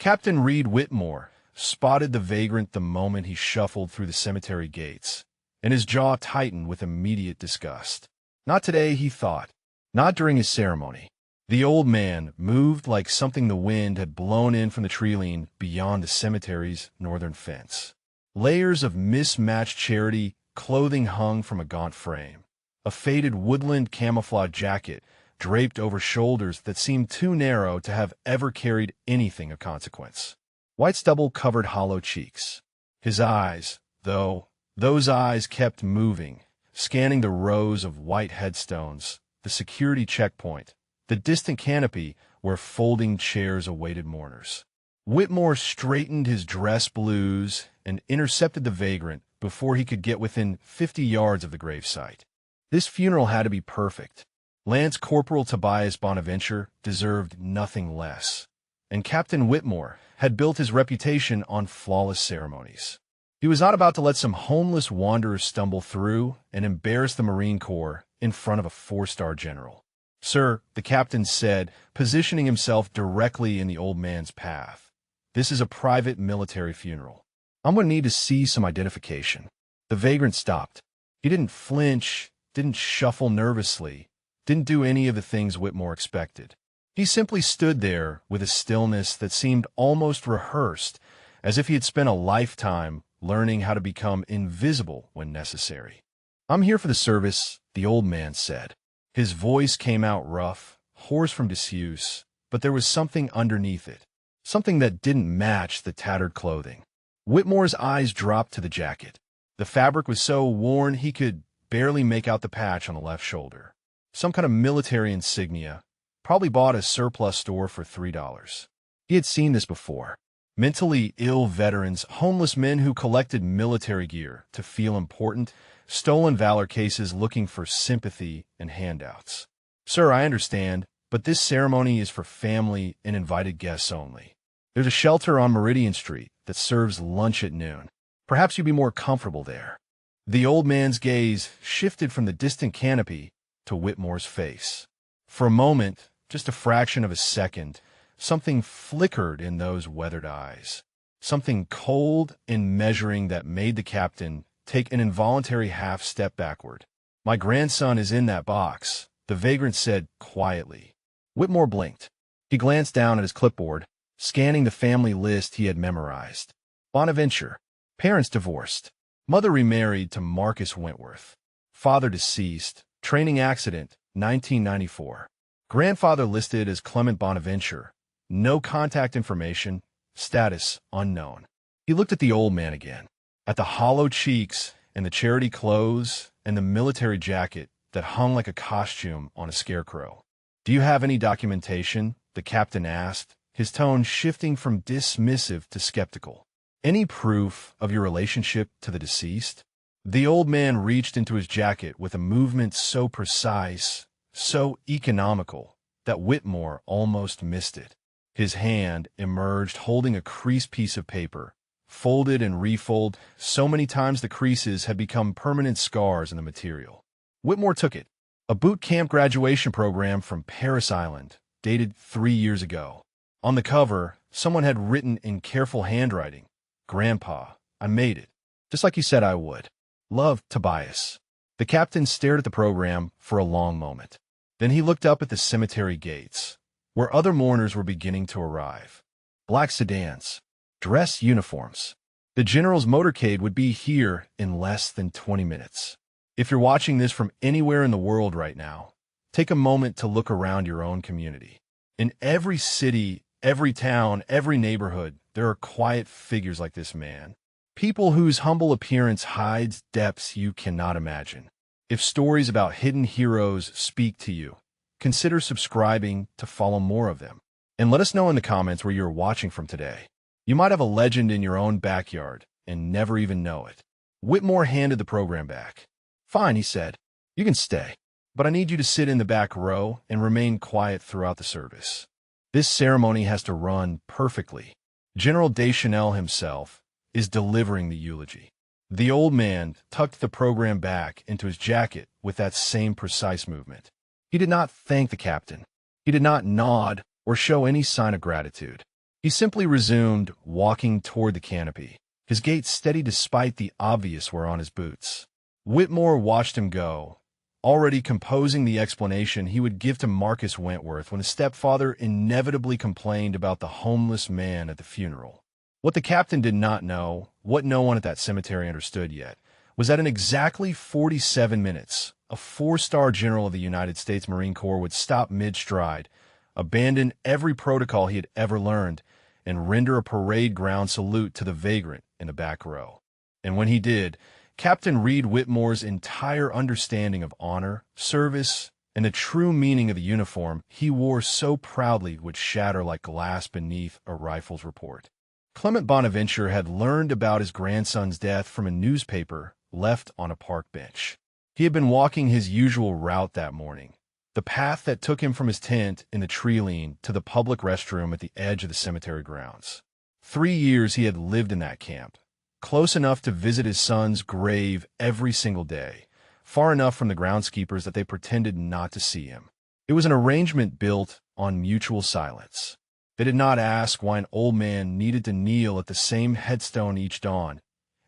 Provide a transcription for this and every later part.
Captain Reed Whitmore spotted the vagrant the moment he shuffled through the cemetery gates, and his jaw tightened with immediate disgust. Not today, he thought. Not during his ceremony. The old man moved like something the wind had blown in from the treeline beyond the cemetery's northern fence. Layers of mismatched charity clothing hung from a gaunt frame. A faded woodland camouflage jacket draped over shoulders that seemed too narrow to have ever carried anything of consequence. White stubble covered hollow cheeks. His eyes, though, those eyes kept moving, scanning the rows of white headstones, the security checkpoint, the distant canopy where folding chairs awaited mourners. Whitmore straightened his dress blues and intercepted the vagrant before he could get within 50 yards of the gravesite. This funeral had to be perfect. Lance Corporal Tobias Bonaventure deserved nothing less, and Captain Whitmore had built his reputation on flawless ceremonies. He was not about to let some homeless wanderer stumble through and embarrass the Marine Corps in front of a 4-star general. "Sir," the captain said, positioning himself directly in the old man's path, "this is a private military funeral. I'm going to need to see some identification." The vagrant stopped. He didn't flinch, didn't shuffle nervously, didn't do any of the things Whitmore expected. He simply stood there with a stillness that seemed almost rehearsed, as if he had spent a lifetime learning how to become invisible when necessary. "I'm here for the service," the old man said. His voice came out rough, hoarse from disuse, but there was something underneath it, something that didn't match the tattered clothing. Whitmore's eyes dropped to the jacket. The fabric was so worn he could barely make out the patch on the left shoulder. Some kind of military insignia, probably bought at a surplus store for $3. He had seen this before. Mentally ill veterans, homeless men who collected military gear to feel important, stolen valor cases looking for sympathy and handouts. "Sir, I understand, but this ceremony is for family and invited guests only. There's a shelter on Meridian Street that serves lunch at noon. Perhaps you'd be more comfortable there." The old man's gaze shifted from the distant canopy to Whitmore's face. For a moment, just a fraction of a second, something flickered in those weathered eyes. Something cold and measuring that made the captain take an involuntary half-step backward. "My grandson is in that box," the vagrant said quietly. Whitmore blinked. He glanced down at his clipboard, scanning the family list he had memorized. Bonaventure. Parents divorced. Mother remarried to Marcus Wentworth. Father deceased. Training accident, 1994. Grandfather listed as Clement Bonaventure. No contact information. Status unknown. He looked at the old man again, at the hollow cheeks and the charity clothes and the military jacket that hung like a costume on a scarecrow. "Do you have any documentation?" the captain asked, his tone shifting from dismissive to skeptical. "Any proof of your relationship to the deceased?" The old man reached into his jacket with a movement so precise, so economical, that Whitmore almost missed it. His hand emerged holding a creased piece of paper, folded and refolded so many times the creases had become permanent scars in the material. Whitmore took it. A boot camp graduation program from Paris Island, dated 3 years ago. On the cover, someone had written in careful handwriting, "Grandpa, I made it, just like you said I would. Love, Tobias." The captain stared at the program for a long moment. Then he looked up at the cemetery gates, where other mourners were beginning to arrive. Black sedans, dress uniforms. The general's motorcade would be here in less than 20 minutes. If you're watching this from anywhere in the world right now, take a moment to look around your own community. In every city, every town, every neighborhood, there are quiet figures like this man. People whose humble appearance hides depths you cannot imagine. If stories about hidden heroes speak to you, consider subscribing to follow more of them. And let us know in the comments where you're watching from today. You might have a legend in your own backyard and never even know it. Whitmore handed the program back. "Fine," he said. "You can stay, but I need you to sit in the back row and remain quiet throughout the service. This ceremony has to run perfectly. General Deschanel himself is delivering the eulogy." The old man tucked the program back into his jacket with that same precise movement. He did not thank the captain. He did not nod or show any sign of gratitude. He simply resumed walking toward the canopy, his gait steady despite the obvious wear on his boots. Whitmore watched him go, already composing the explanation he would give to Marcus Wentworth when his stepfather inevitably complained about the homeless man at the funeral. What the captain did not know, what no one at that cemetery understood yet, was that in exactly 47 minutes, a 4-star general of the United States Marine Corps would stop mid-stride, abandon every protocol he had ever learned, and render a parade ground salute to the vagrant in the back row. And when he did, Captain Reed Whitmore's entire understanding of honor, service, and the true meaning of the uniform he wore so proudly would shatter like glass beneath a rifle's report. Clement Bonaventure had learned about his grandson's death from a newspaper left on a park bench. He had been walking his usual route that morning, the path that took him from his tent in the tree lane to the public restroom at the edge of the cemetery grounds. 3 years he had lived in that camp, close enough to visit his son's grave every single day, far enough from the groundskeepers that they pretended not to see him. It was an arrangement built on mutual silence. They did not ask why an old man needed to kneel at the same headstone each dawn,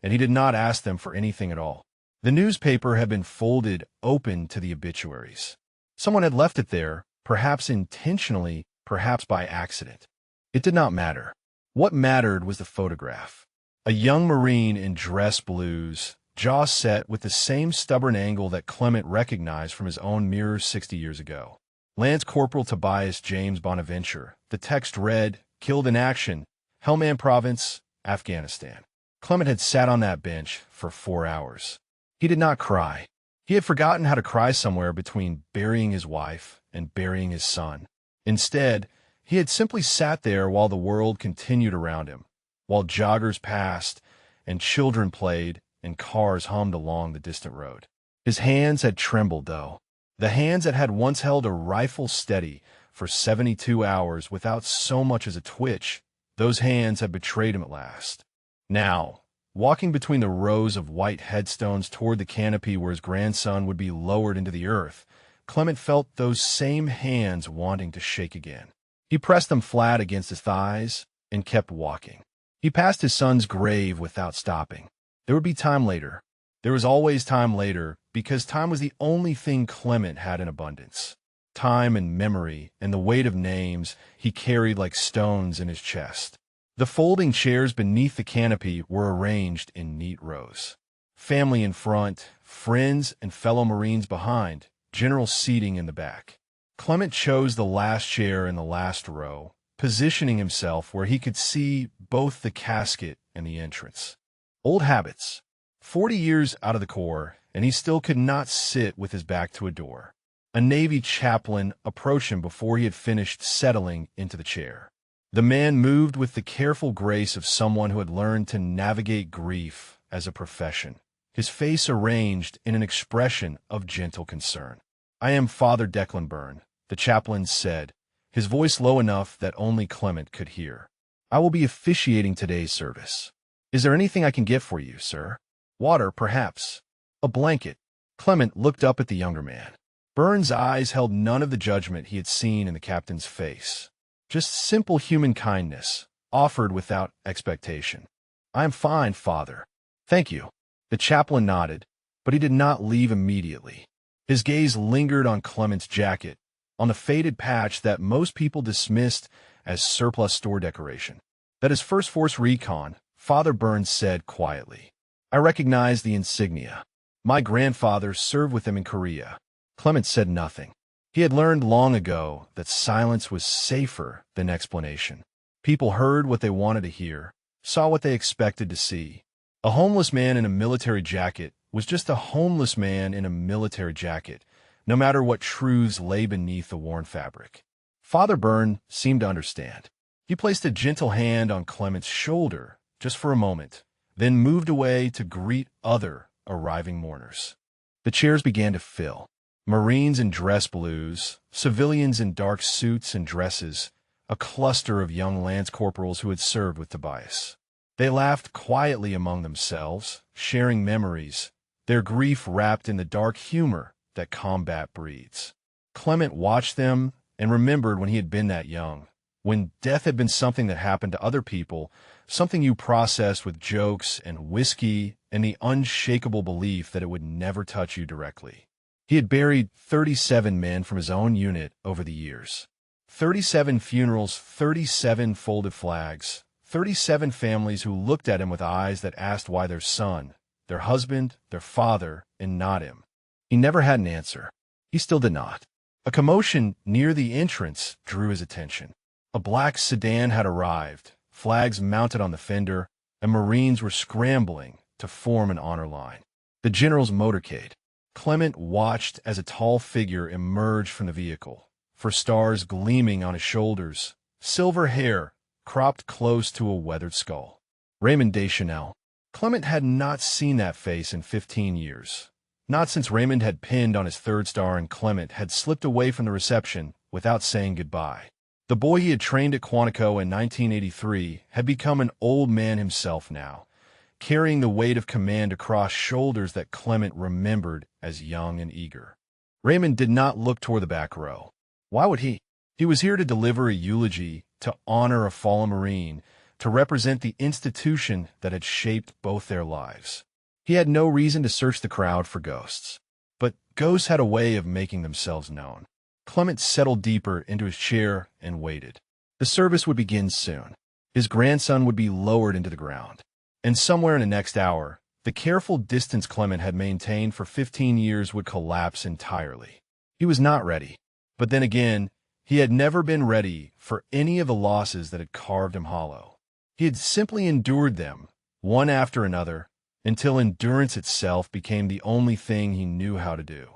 and he did not ask them for anything at all. The newspaper had been folded open to the obituaries. Someone had left it there, perhaps intentionally, perhaps by accident. It did not matter. What mattered was the photograph. A young Marine in dress blues, jaw set with the same stubborn angle that Clement recognized from his own mirror 60 years ago. Lance Corporal Tobias James Bonaventure. The text read, "Killed in action, Helmand Province, Afghanistan." Clement had sat on that bench for 4 hours. He did not cry. He had forgotten how to cry somewhere between burying his wife and burying his son. Instead, he had simply sat there while the world continued around him, while joggers passed and children played and cars hummed along the distant road. His hands had trembled, though. The hands that had once held a rifle steady for 72 hours without so much as a twitch, those hands had betrayed him at last. Now, walking between the rows of white headstones toward the canopy where his grandson would be lowered into the earth, Clement felt those same hands wanting to shake again. He pressed them flat against his thighs and kept walking. He passed his son's grave without stopping. There would be time later. There was always time later, because time was the only thing Clement had in abundance. Time and memory and the weight of names he carried like stones in his chest. The folding chairs beneath the canopy were arranged in neat rows. Family in front, friends and fellow Marines behind, general seating in the back. Clement chose the last chair in the last row, positioning himself where he could see both the casket and the entrance. Old habits. 40 years out of the Corps, and he still could not sit with his back to a door. A Navy chaplain approached him before he had finished settling into the chair. The man moved with the careful grace of someone who had learned to navigate grief as a profession, his face arranged in an expression of gentle concern. "I am Father Declan Byrne," the chaplain said, his voice low enough that only Clement could hear. "I will be officiating today's service. Is there anything I can get for you, sir? Water, perhaps? A blanket?" Clement looked up at the younger man. Byrne's eyes held none of the judgment he had seen in the captain's face. Just simple human kindness, offered without expectation. "I am fine, Father. Thank you." The chaplain nodded, but he did not leave immediately. His gaze lingered on Clement's jacket, on the faded patch that most people dismissed as surplus store decoration. "That is First Force Recon," Father Burns said quietly. "I recognize the insignia. My grandfather served with them in Korea." Clement said nothing. He had learned long ago that silence was safer than explanation. People heard what they wanted to hear, saw what they expected to see. A homeless man in a military jacket was just a homeless man in a military jacket, no matter what truths lay beneath the worn fabric. Father Byrne seemed to understand. He placed a gentle hand on Clement's shoulder just for a moment, then moved away to greet other arriving mourners. The chairs began to fill. Marines in dress blues, civilians in dark suits and dresses, a cluster of young lance corporals who had served with Tobias. They laughed quietly among themselves, sharing memories, their grief wrapped in the dark humor that combat breeds. Clement watched them and remembered when he had been that young, When death had been something that happened to other people, something you processed with jokes and whiskey and the unshakable belief that it would never touch you directly. He had buried 37 men from his own unit over the years. 37 funerals, 37 folded flags, 37 families who looked at him with eyes that asked why their son, their husband, their father, and not him. He never had an answer. He still did not. A commotion near the entrance drew his attention. A black sedan had arrived, flags mounted on the fender, and Marines were scrambling to form an honor line. The general's motorcade. Clement watched as a tall figure emerged from the vehicle, for stars gleaming on his shoulders, silver hair cropped close to a weathered skull. Raymond Deschanel. Clement had not seen that face in 15 years. Not since Raymond had pinned on his third star and Clement had slipped away from the reception without saying goodbye. The boy he had trained at Quantico in 1983 had become an old man himself now, carrying the weight of command across shoulders that Clement remembered as young and eager. Raymond did not look toward the back row. Why would he? He was here to deliver a eulogy, to honor a fallen Marine, to represent the institution that had shaped both their lives. He had no reason to search the crowd for ghosts. But ghosts had a way of making themselves known. Clement settled deeper into his chair and waited. The service would begin soon. His grandson would be lowered into the ground. And somewhere in the next hour, the careful distance Clement had maintained for 15 years would collapse entirely. He was not ready. But then again, he had never been ready for any of the losses that had carved him hollow. He had simply endured them, one after another, until endurance itself became the only thing he knew how to do.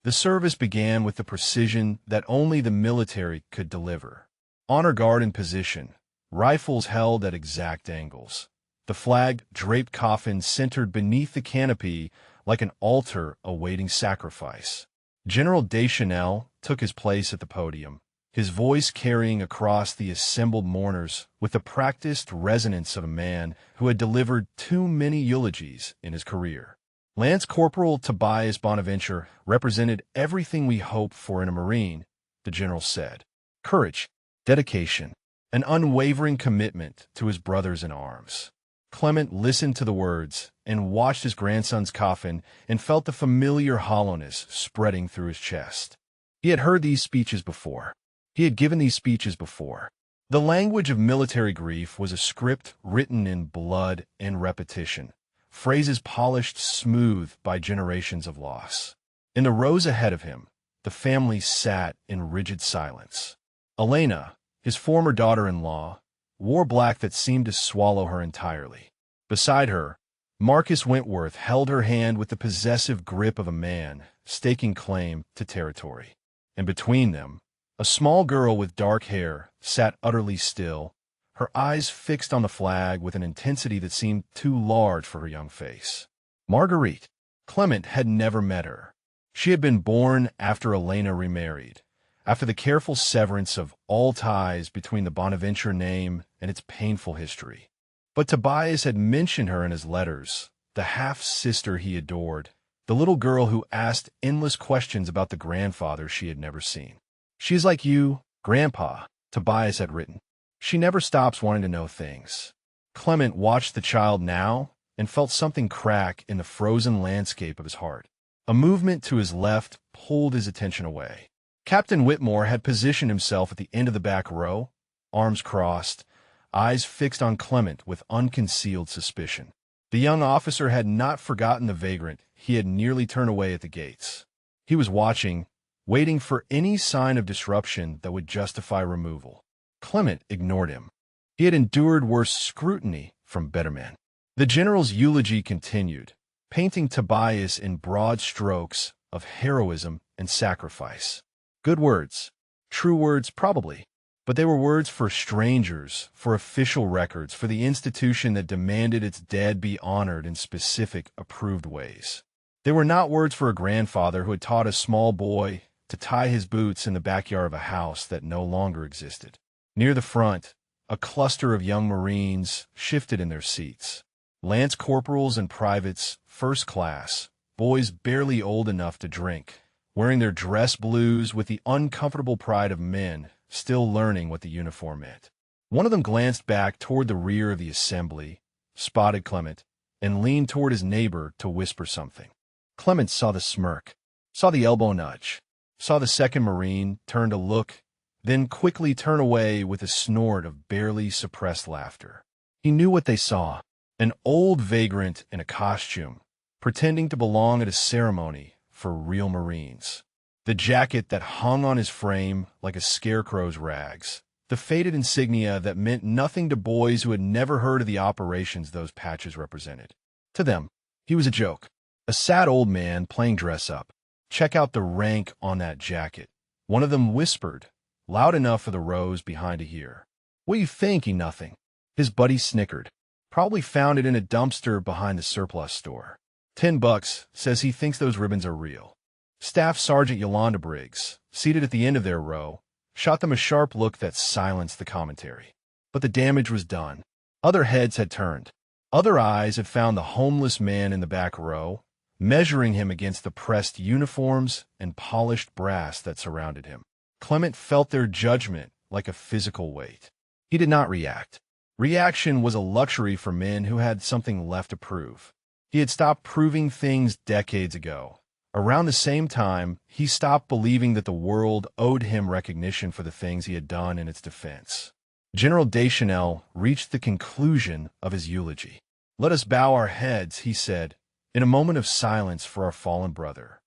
The service began with the precision that only the military could deliver. Honor guard in position, rifles held at exact angles. The flag-draped coffin centered beneath the canopy like an altar awaiting sacrifice. General Deschanel took his place at the podium, his voice carrying across the assembled mourners with the practiced resonance of a man who had delivered too many eulogies in his career. Lance Corporal Tobias Bonaventure represented everything we hope for in a Marine, the general said. Courage, dedication, an unwavering commitment to his brothers in arms. Clement listened to the words and watched his grandson's coffin and felt the familiar hollowness spreading through his chest. He had heard these speeches before. He had given these speeches before. The language of military grief was a script written in blood and repetition, phrases polished smooth by generations of loss. In the rows ahead of him, the family sat in rigid silence. Elena, his former daughter-in-law, wore black that seemed to swallow her entirely. Beside her, Marcus Wentworth held her hand with the possessive grip of a man staking claim to territory. And between them, a small girl with dark hair sat utterly still, her eyes fixed on the flag with an intensity that seemed too large for her young face. Marguerite. Clement had never met her. She had been born after Elena remarried, after the careful severance of all ties between the Bonaventure name and its painful history. But Tobias had mentioned her in his letters, the half-sister he adored, the little girl who asked endless questions about the grandfather she had never seen. She is like you, Grandpa, Tobias had written. She never stops wanting to know things. Clement watched the child now and felt something crack in the frozen landscape of his heart. A movement to his left pulled his attention away. Captain Whitmore had positioned himself at the end of the back row, arms crossed, eyes fixed on Clement with unconcealed suspicion. The young officer had not forgotten the vagrant he had nearly turned away at the gates. He was watching, waiting for any sign of disruption that would justify removal. Clement ignored him. He had endured worse scrutiny from better men. The general's eulogy continued, painting Tobias in broad strokes of heroism and sacrifice. Good words. True words, probably. But they were words for strangers, for official records, for the institution that demanded its dead be honored in specific, approved ways. They were not words for a grandfather who had taught a small boy to tie his boots in the backyard of a house that no longer existed. Near the front, a cluster of young Marines shifted in their seats. Lance corporals and privates, first class, boys barely old enough to drink, wearing their dress blues with the uncomfortable pride of men, still learning what the uniform meant. One of them glanced back toward the rear of the assembly, spotted Clement, and leaned toward his neighbor to whisper something. Clement saw the smirk, saw the elbow nudge, saw the second Marine turn to look, then quickly turn away with a snort of barely suppressed laughter. He knew what they saw, an old vagrant in a costume, pretending to belong at a ceremony for real Marines. The jacket that hung on his frame like a scarecrow's rags, the faded insignia that meant nothing to boys who had never heard of the operations those patches represented. To them, he was a joke, a sad old man playing dress-up. "Check out the rank on that jacket," one of them whispered, loud enough for the rows behind to hear. "What you think, nothing?" His buddy snickered. "Probably found it in a dumpster behind the surplus store. $10, says he thinks those ribbons are real." Staff Sergeant Yolanda Briggs, seated at the end of their row, shot them a sharp look that silenced the commentary. But the damage was done. Other heads had turned. Other eyes had found the homeless man in the back row, measuring him against the pressed uniforms and polished brass that surrounded him. Clement felt their judgment like a physical weight. He did not react. Reaction was a luxury for men who had something left to prove. He had stopped proving things decades ago. Around the same time, he stopped believing that the world owed him recognition for the things he had done in its defense. General Deschanel reached the conclusion of his eulogy. "Let us bow our heads," he said, in a moment of silence for our fallen brother.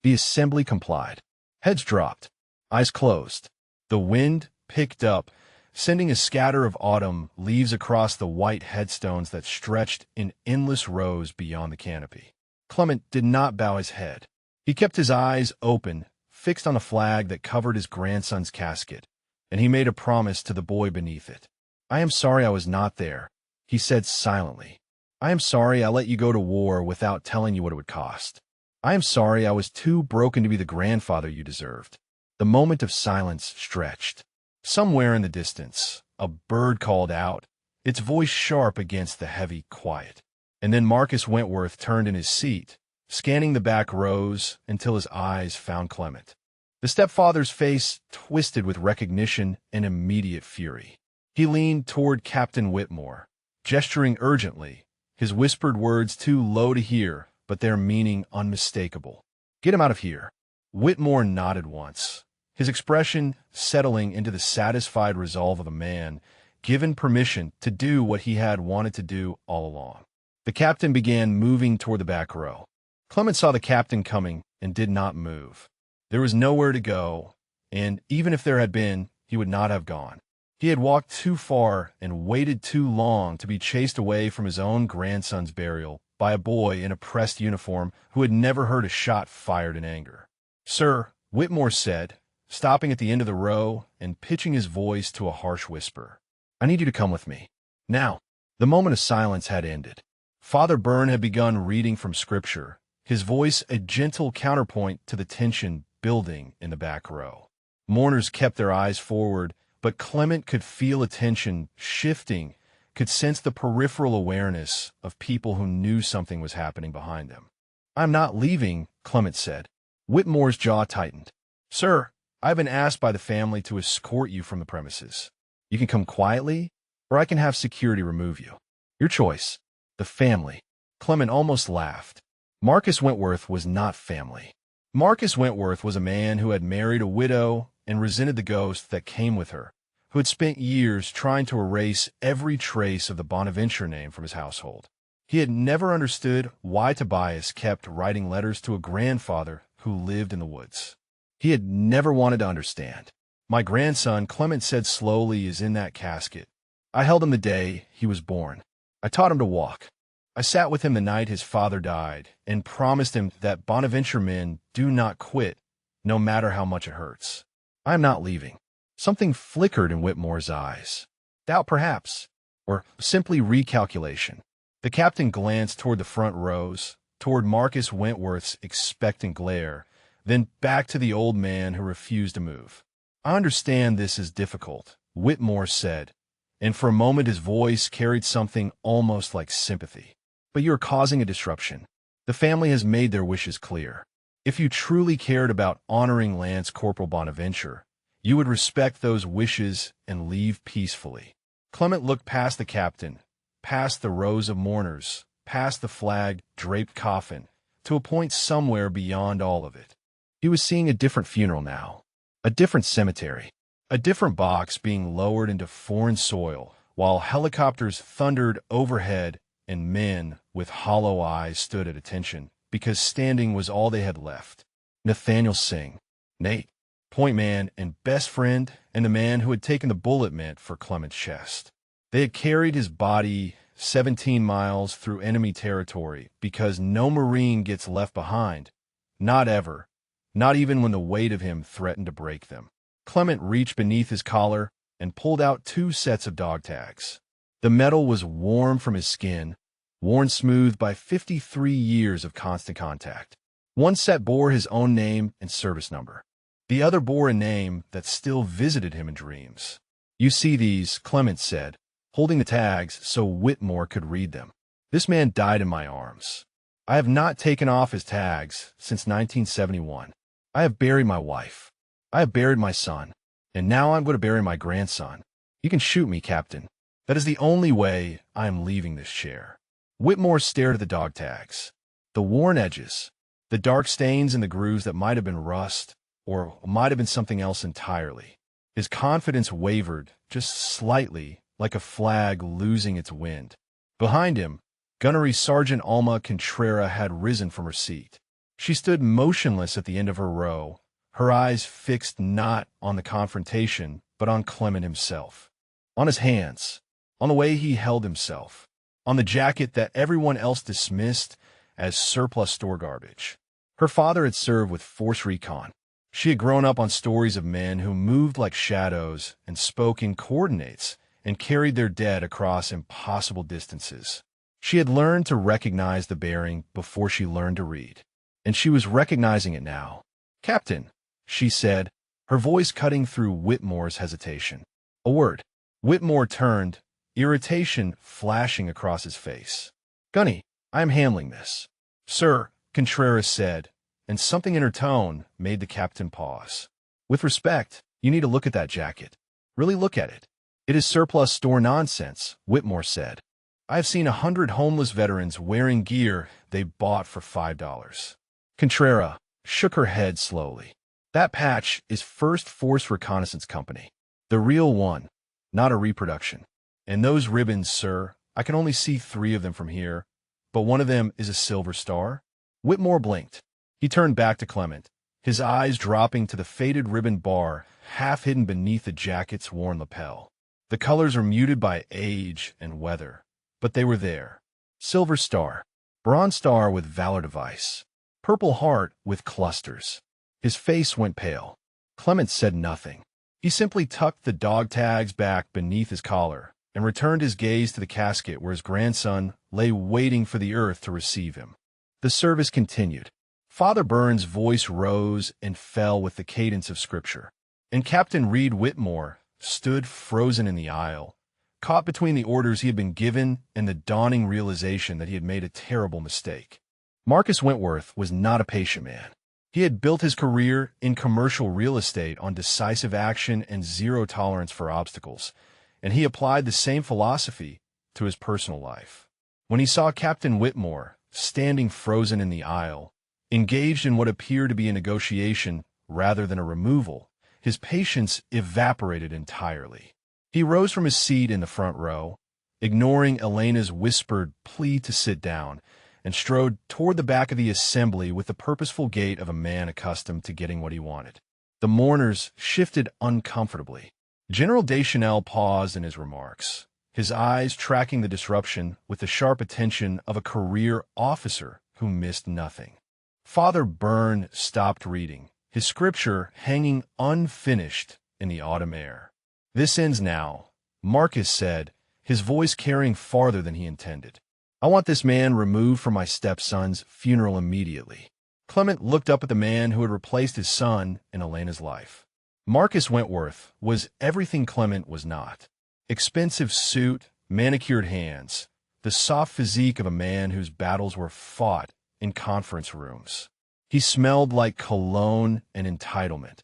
The assembly complied. Heads dropped, eyes closed. The wind picked up, sending a scatter of autumn leaves across the white headstones that stretched in endless rows beyond the canopy. Clement did not bow his head. He kept his eyes open, fixed on a flag that covered his grandson's casket, and he made a promise to the boy beneath it. "I am sorry I was not there," he said silently. "I am sorry I let you go to war without telling you what it would cost. I am sorry I was too broken to be the grandfather you deserved." The moment of silence stretched. Somewhere in the distance, a bird called out, its voice sharp against the heavy quiet. And then Marcus Wentworth turned in his seat, scanning the back rows until his eyes found Clement. The stepfather's face twisted with recognition and immediate fury. He leaned toward Captain Whitmore, gesturing urgently, his whispered words too low to hear, but their meaning unmistakable. "Get him out of here." Whitmore nodded once, his expression settling into the satisfied resolve of a man given permission to do what he had wanted to do all along. The captain began moving toward the back row. Clement saw the captain coming and did not move. There was nowhere to go, and even if there had been, he would not have gone. He had walked too far and waited too long to be chased away from his own grandson's burial by a boy in a pressed uniform who had never heard a shot fired in anger. "Sir," Whitmore said, stopping at the end of the row and pitching his voice to a harsh whisper, "I need you to come with me. Now." The moment of silence had ended. Father Byrne had begun reading from Scripture, his voice a gentle counterpoint to the tension building in the back row. Mourners kept their eyes forward, but Clement could feel attention shifting, could sense the peripheral awareness of people who knew something was happening behind them. "I'm not leaving," Clement said. Whitmore's jaw tightened. "Sir, I've been asked by the family to escort you from the premises. You can come quietly, or I can have security remove you. Your choice." The family. Clement almost laughed. Marcus Wentworth was not family. Marcus Wentworth was a man who had married a widow and resented the ghost that came with her, who had spent years trying to erase every trace of the Bonaventure name from his household. He had never understood why Tobias kept writing letters to a grandfather who lived in the woods. He had never wanted to understand. "My grandson," Clement said slowly, "is in that casket. I held him the day he was born. I taught him to walk. I sat with him the night his father died and promised him that Bonaventure men do not quit, no matter how much it hurts. I am not leaving." Something flickered in Whitmore's eyes. Doubt, perhaps, or simply recalculation. The captain glanced toward the front rows, toward Marcus Wentworth's expectant glare, then back to the old man who refused to move. "I understand this is difficult," Whitmore said, and for a moment his voice carried something almost like sympathy. "But you are causing a disruption. The family has made their wishes clear. If you truly cared about honoring Lance Corporal Bonaventure, you would respect those wishes and leave peacefully. Clement looked past the captain, past the rows of mourners, past the flag-draped coffin, to a point somewhere beyond all of it. He was seeing a different funeral now, a different cemetery, a different box being lowered into foreign soil, while helicopters thundered overhead and men with hollow eyes stood at attention, because standing was all they had left. Nathaniel Singh, Nate, point man and best friend, and the man who had taken the bullet meant for Clement's chest. They had carried his body 17 miles through enemy territory because no Marine gets left behind. Not ever. Not even when the weight of him threatened to break them. Clement reached beneath his collar and pulled out 2 sets of dog tags. The metal was warm from his skin, worn smooth by 53 years of constant contact. One set bore his own name and service number. The other bore a name that still visited him in dreams. "You see these," Clement said, holding the tags so Whitmore could read them. "This man died in my arms. I have not taken off his tags since 1971. I have buried my wife. I have buried my son. And now I'm going to bury my grandson. You can shoot me, Captain. That is the only way I am leaving this chair." Whitmore stared at the dog tags. The worn edges, the dark stains and the grooves that might have been rust, or might have been something else entirely. His confidence wavered, just slightly, like a flag losing its wind. Behind him, Gunnery Sergeant Alma Contreras had risen from her seat. She stood motionless at the end of her row, her eyes fixed not on the confrontation, but on Clement himself. On his hands, on the way he held himself, on the jacket that everyone else dismissed as surplus store garbage. Her father had served with Force Recon. She had grown up on stories of men who moved like shadows and spoke in coordinates and carried their dead across impossible distances. She had learned to recognize the bearing before she learned to read, and she was recognizing it now. "Captain," she said, her voice cutting through Whitmore's hesitation. A word. Whitmore turned, irritation flashing across his face. "Gunny, I am handling this." "Sir," Contreras said, and something in her tone made the captain pause. "With respect, you need to look at that jacket. Really look at it. It is surplus store nonsense," Whitmore said. "I have seen 100 homeless veterans wearing gear they bought for $5. Contreras shook her head slowly. "That patch is First Force Reconnaissance Company. The real one, not a reproduction. And those ribbons, sir, I can only see 3 of them from here, but one of them is a silver star." Whitmore blinked. He turned back to Clement, his eyes dropping to the faded ribbon bar half hidden beneath the jacket's worn lapel. The colors were muted by age and weather, but they were there. Silver star, bronze star with valor device, purple heart with clusters. His face went pale. Clement said nothing. He simply tucked the dog tags back beneath his collar and returned his gaze to the casket where his grandson lay waiting for the earth to receive him. The service continued. Father Burns' voice rose and fell with the cadence of Scripture, and Captain Reed Whitmore stood frozen in the aisle, caught between the orders he had been given and the dawning realization that he had made a terrible mistake. Marcus Wentworth was not a patient man. He had built his career in commercial real estate on decisive action and zero tolerance for obstacles, and he applied the same philosophy to his personal life. When he saw Captain Whitmore standing frozen in the aisle, engaged in what appeared to be a negotiation rather than a removal, his patience evaporated entirely. He rose from his seat in the front row, ignoring Elena's whispered plea to sit down, and strode toward the back of the assembly with the purposeful gait of a man accustomed to getting what he wanted. The mourners shifted uncomfortably. General Deschanel paused in his remarks, his eyes tracking the disruption with the sharp attention of a career officer who missed nothing. Father Byrne stopped reading, his scripture hanging unfinished in the autumn air. "This ends now," Marcus said, his voice carrying farther than he intended. "I want this man removed from my stepson's funeral immediately." Clement looked up at the man who had replaced his son in Elena's life. Marcus Wentworth was everything Clement was not. Expensive suit, manicured hands, the soft physique of a man whose battles were fought in conference rooms. He smelled like cologne and entitlement.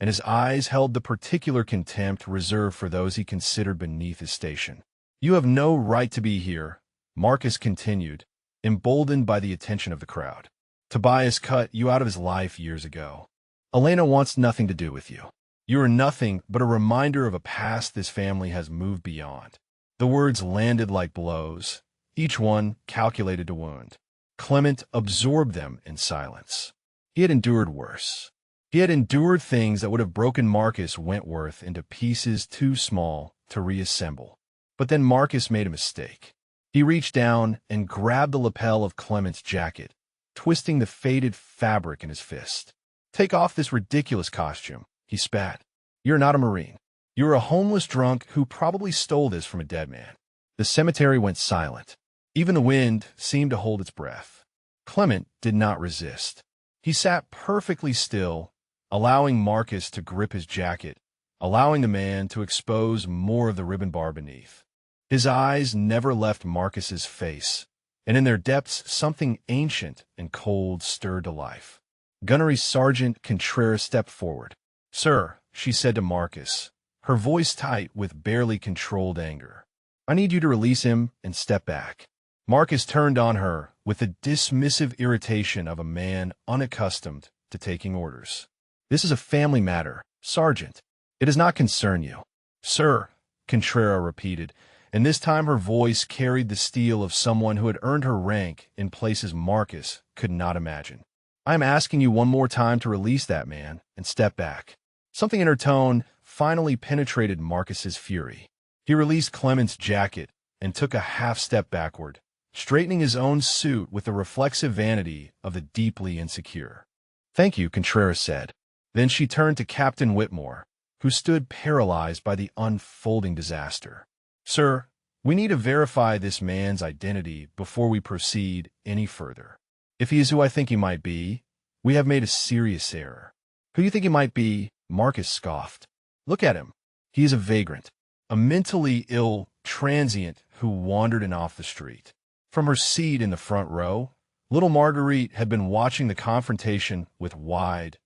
and his eyes held the particular contempt reserved for those he considered beneath his station. "You have no right to be here," Marcus continued, emboldened by the attention of the crowd. "Tobias cut you out of his life years ago. Elena wants nothing to do with you. You are nothing but a reminder of a past this family has moved beyond." The words landed like blows, each one calculated to wound. Clement absorbed them in silence. He had endured worse. He had endured things that would have broken Marcus Wentworth into pieces too small to reassemble. But then Marcus made a mistake. He reached down and grabbed the lapel of Clement's jacket, twisting the faded fabric in his fist. "Take off this ridiculous costume," he spat. "You're not a Marine. You're a homeless drunk who probably stole this from a dead man." The cemetery went silent. Even the wind seemed to hold its breath. Clement did not resist. He sat perfectly still, allowing Marcus to grip his jacket, allowing the man to expose more of the ribbon bar beneath. His eyes never left Marcus's face, and in their depths something ancient and cold stirred to life. Gunnery Sergeant Contreras stepped forward. "Sir," she said to Marcus, her voice tight with barely controlled anger, "I need you to release him and step back." Marcus turned on her with the dismissive irritation of a man unaccustomed to taking orders. "This is a family matter, Sergeant. It does not concern you." "Sir," Contreras repeated, and this time her voice carried the steel of someone who had earned her rank in places Marcus could not imagine. "I am asking you one more time to release that man and step back." Something in her tone finally penetrated Marcus's fury. He released Clement's jacket and took a half-step backward, straightening his own suit with the reflexive vanity of the deeply insecure. "Thank you," Contreras said. Then she turned to Captain Whitmore, who stood paralyzed by the unfolding disaster. "Sir, we need to verify this man's identity before we proceed any further. If he is who I think he might be, we have made a serious error." "Who do you think he might be?" Marcus scoffed. "Look at him. He is a vagrant, a mentally ill transient who wandered in off the street." From her seat in the front row, little Marguerite had been watching the confrontation with wide,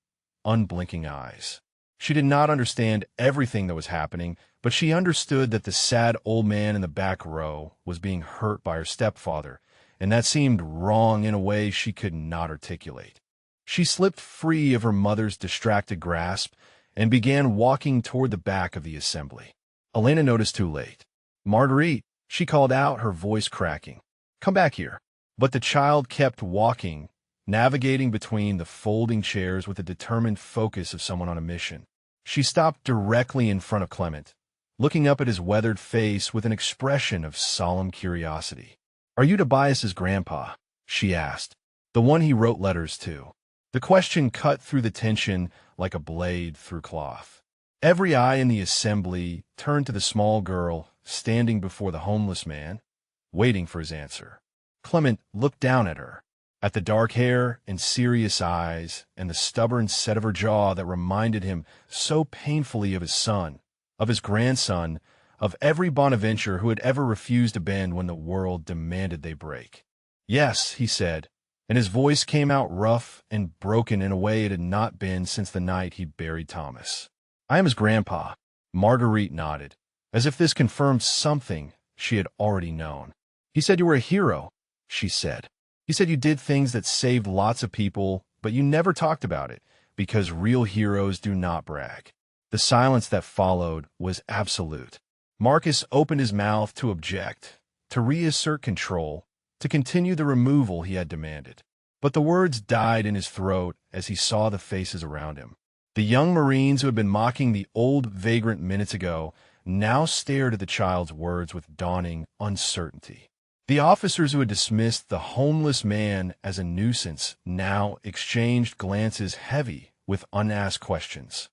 unblinking eyes. She did not understand everything that was happening, but she understood that the sad old man in the back row was being hurt by her stepfather, and that seemed wrong in a way she could not articulate. She slipped free of her mother's distracted grasp and began walking toward the back of the assembly. Elena noticed too late. "Marguerite," she called out, her voice cracking. "Come back here." But the child kept walking, navigating between the folding chairs with the determined focus of someone on a mission. She stopped directly in front of Clement, looking up at his weathered face with an expression of solemn curiosity. "Are you Tobias's grandpa?" she asked. "The one he wrote letters to?" The question cut through the tension like a blade through cloth. Every eye in the assembly turned to the small girl standing before the homeless man, waiting for his answer. Clement looked down at her, at the dark hair and serious eyes and the stubborn set of her jaw that reminded him so painfully of his son, of his grandson, of every Bonaventure who had ever refused to bend when the world demanded they break. "Yes," he said, and his voice came out rough and broken in a way it had not been since the night he buried Thomas. "I am his grandpa." Marguerite nodded, as if this confirmed something she had already known. "He said you were a hero," she said. "He said you did things that saved lots of people, but you never talked about it, because real heroes do not brag." The silence that followed was absolute. Marcus opened his mouth to object, to reassert control, to continue the removal he had demanded. But the words died in his throat as he saw the faces around him. The young Marines who had been mocking the old vagrant minutes ago now stared at the child's words with dawning uncertainty. The officers who had dismissed the homeless man as a nuisance now exchanged glances heavy with unasked questions.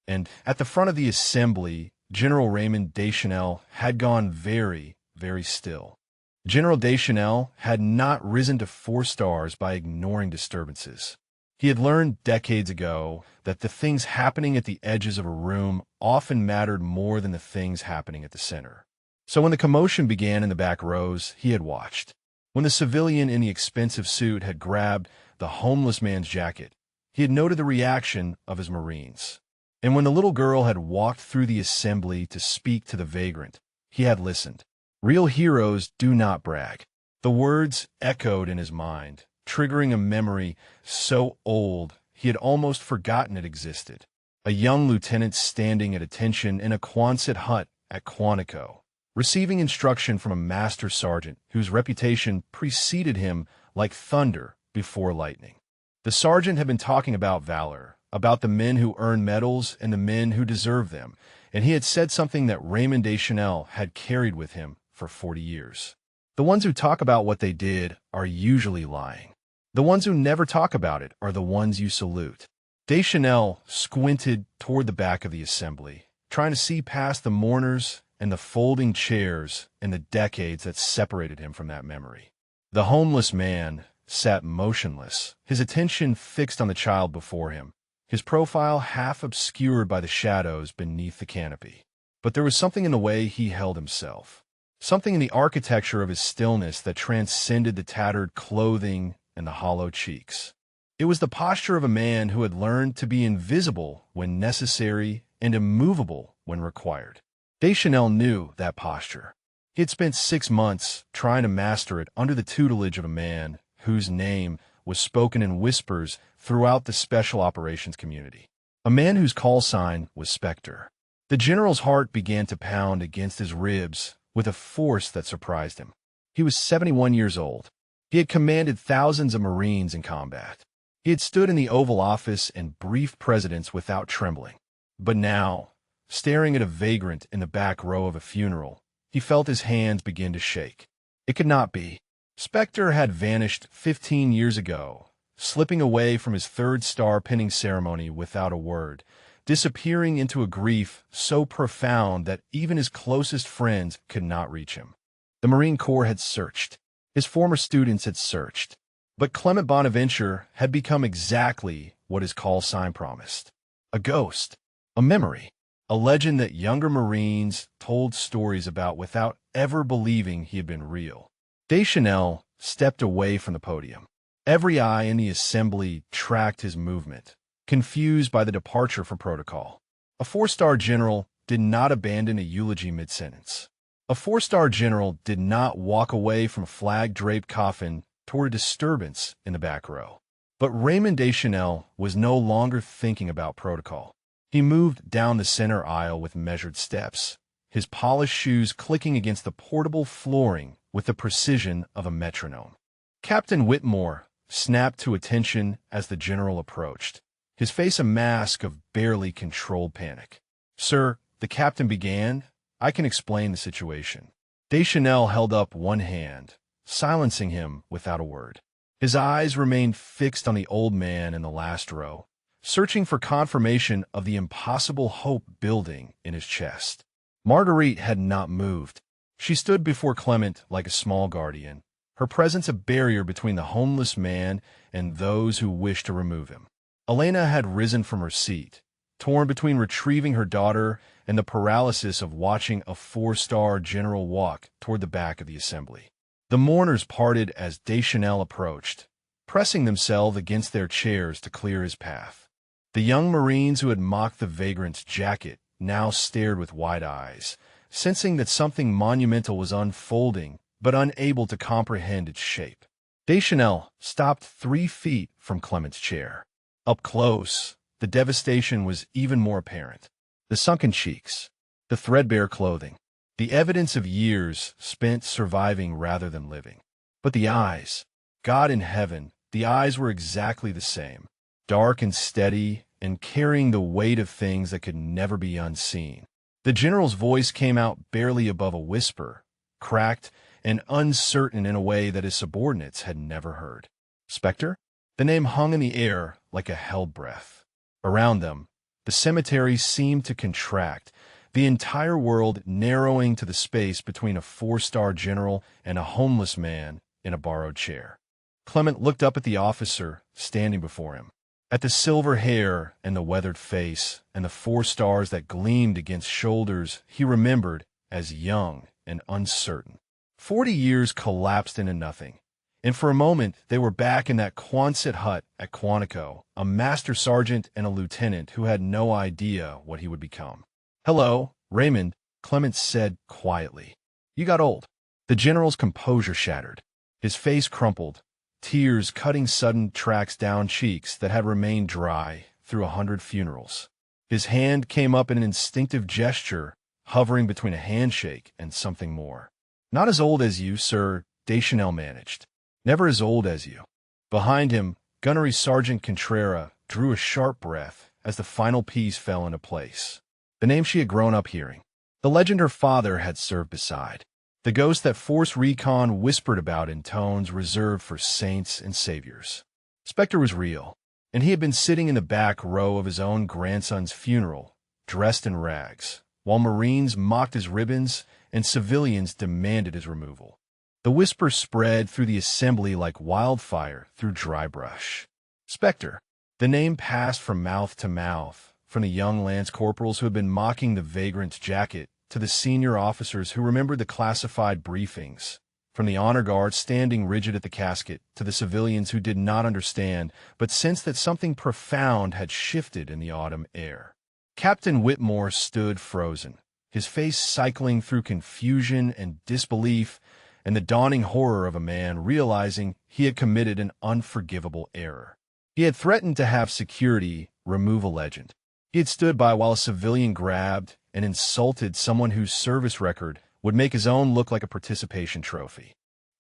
And at the front of the assembly, General Raymond Deschanel had gone very, very still. General Deschanel had not risen to 4 stars by ignoring disturbances. He had learned decades ago that the things happening at the edges of a room often mattered more than the things happening at the center. So when the commotion began in the back rows, he had watched. When the civilian in the expensive suit had grabbed the homeless man's jacket, he had noted the reaction of his Marines. And when the little girl had walked through the assembly to speak to the vagrant, he had listened. Real heroes do not brag. The words echoed in his mind, triggering a memory so old he had almost forgotten it existed. A young lieutenant standing at attention in a Quonset hut at Quantico, receiving instruction from a master sergeant whose reputation preceded him like thunder before lightning. The sergeant had been talking about valor, about the men who earn medals and the men who deserve them, and he had said something that Raymond Deschanel had carried with him for 40 years. The ones who talk about what they did are usually lying. The ones who never talk about it are the ones you salute. Deschanel squinted toward the back of the assembly, trying to see past the mourners and the folding chairs and the decades that separated him from that memory. The homeless man sat motionless, his attention fixed on the child before him, his profile half obscured by the shadows beneath the canopy. But there was something in the way he held himself, something in the architecture of his stillness that transcended the tattered clothing and the hollow cheeks. It was the posture of a man who had learned to be invisible when necessary and immovable when required. Deschanel knew that posture. He had spent 6 months trying to master it under the tutelage of a man whose name was spoken in whispers throughout the special operations community. A man whose call sign was Spectre. The general's heart began to pound against his ribs with a force that surprised him. He was 71 years old. He had commanded thousands of Marines in combat. He had stood in the Oval Office and briefed presidents without trembling. But now, staring at a vagrant in the back row of a funeral, he felt his hands begin to shake. It could not be. Spectre had vanished 15 years ago, slipping away from his 3rd star pinning ceremony without a word, disappearing into a grief so profound that even his closest friends could not reach him. The Marine Corps had searched. His former students had searched. But Clement Bonaventure had become exactly what his call sign promised. A ghost, a memory, a legend that younger Marines told stories about without ever believing he had been real. Deschanel stepped away from the podium. Every eye in the assembly tracked his movement, confused by the departure from protocol. A 4-star general did not abandon a eulogy mid-sentence. A 4-star general did not walk away from a flag-draped coffin toward a disturbance in the back row. But Raymond Deschanel was no longer thinking about protocol. He moved down the center aisle with measured steps, his polished shoes clicking against the portable flooring with the precision of a metronome. Captain Whitmore snapped to attention as the general approached, his face a mask of barely controlled panic. "Sir," the captain began, "I can explain the situation." Deschanel held up one hand, silencing him without a word. His eyes remained fixed on the old man in the last row, searching for confirmation of the impossible hope building in his chest. Marguerite had not moved. She stood before Clement like a small guardian, her presence a barrier between the homeless man and those who wished to remove him. Elena had risen from her seat, torn between retrieving her daughter and the paralysis of watching a 4-star general walk toward the back of the assembly. The mourners parted as Deschanel approached, pressing themselves against their chairs to clear his path. The young Marines who had mocked the vagrant's jacket now stared with wide eyes, sensing that something monumental was unfolding, but unable to comprehend its shape. Deschanel stopped 3 feet from Clement's chair. Up close, the devastation was even more apparent. The sunken cheeks, the threadbare clothing, the evidence of years spent surviving rather than living. But the eyes, God in heaven, the eyes were exactly the same, dark and steady and carrying the weight of things that could never be unseen. The general's voice came out barely above a whisper, cracked and uncertain in a way that his subordinates had never heard. Spectre? The name hung in the air like a held breath. Around them, the cemetery seemed to contract, the entire world narrowing to the space between a 4-star general and a homeless man in a borrowed chair. Clement looked up at the officer standing before him, at the silver hair and the weathered face and the 4 stars that gleamed against shoulders he remembered as young and uncertain. 40 years collapsed into nothing, And for a moment, they were back in that Quonset hut at Quantico, a master sergeant and a lieutenant who had no idea what he would become. "Hello, Raymond," Clement said quietly. "You got old." The general's composure shattered. His face crumpled, tears cutting sudden tracks down cheeks that had remained dry through 100 funerals. His hand came up in an instinctive gesture, hovering between a handshake and something more. "Not as old as you, sir," Deschanel managed. "Never as old as you." Behind him, Gunnery Sergeant Contreras drew a sharp breath as the final piece fell into place. The name she had grown up hearing. The legend her father had served beside. The ghost that Force Recon whispered about in tones reserved for saints and saviors. Spectre was real, and he had been sitting in the back row of his own grandson's funeral, dressed in rags, while Marines mocked his ribbons and civilians demanded his removal. The whisper spread through the assembly like wildfire through dry brush. Spectre. The name passed from mouth to mouth, from the young lance corporals who had been mocking the vagrant's jacket to the senior officers who remembered the classified briefings, from the honor guard standing rigid at the casket to the civilians who did not understand but sensed that something profound had shifted in the autumn air. Captain Whitmore stood frozen, his face cycling through confusion and disbelief and the dawning horror of a man realizing he had committed an unforgivable error. He had threatened to have security remove a legend. He had stood by while a civilian grabbed and insulted someone whose service record would make his own look like a participation trophy.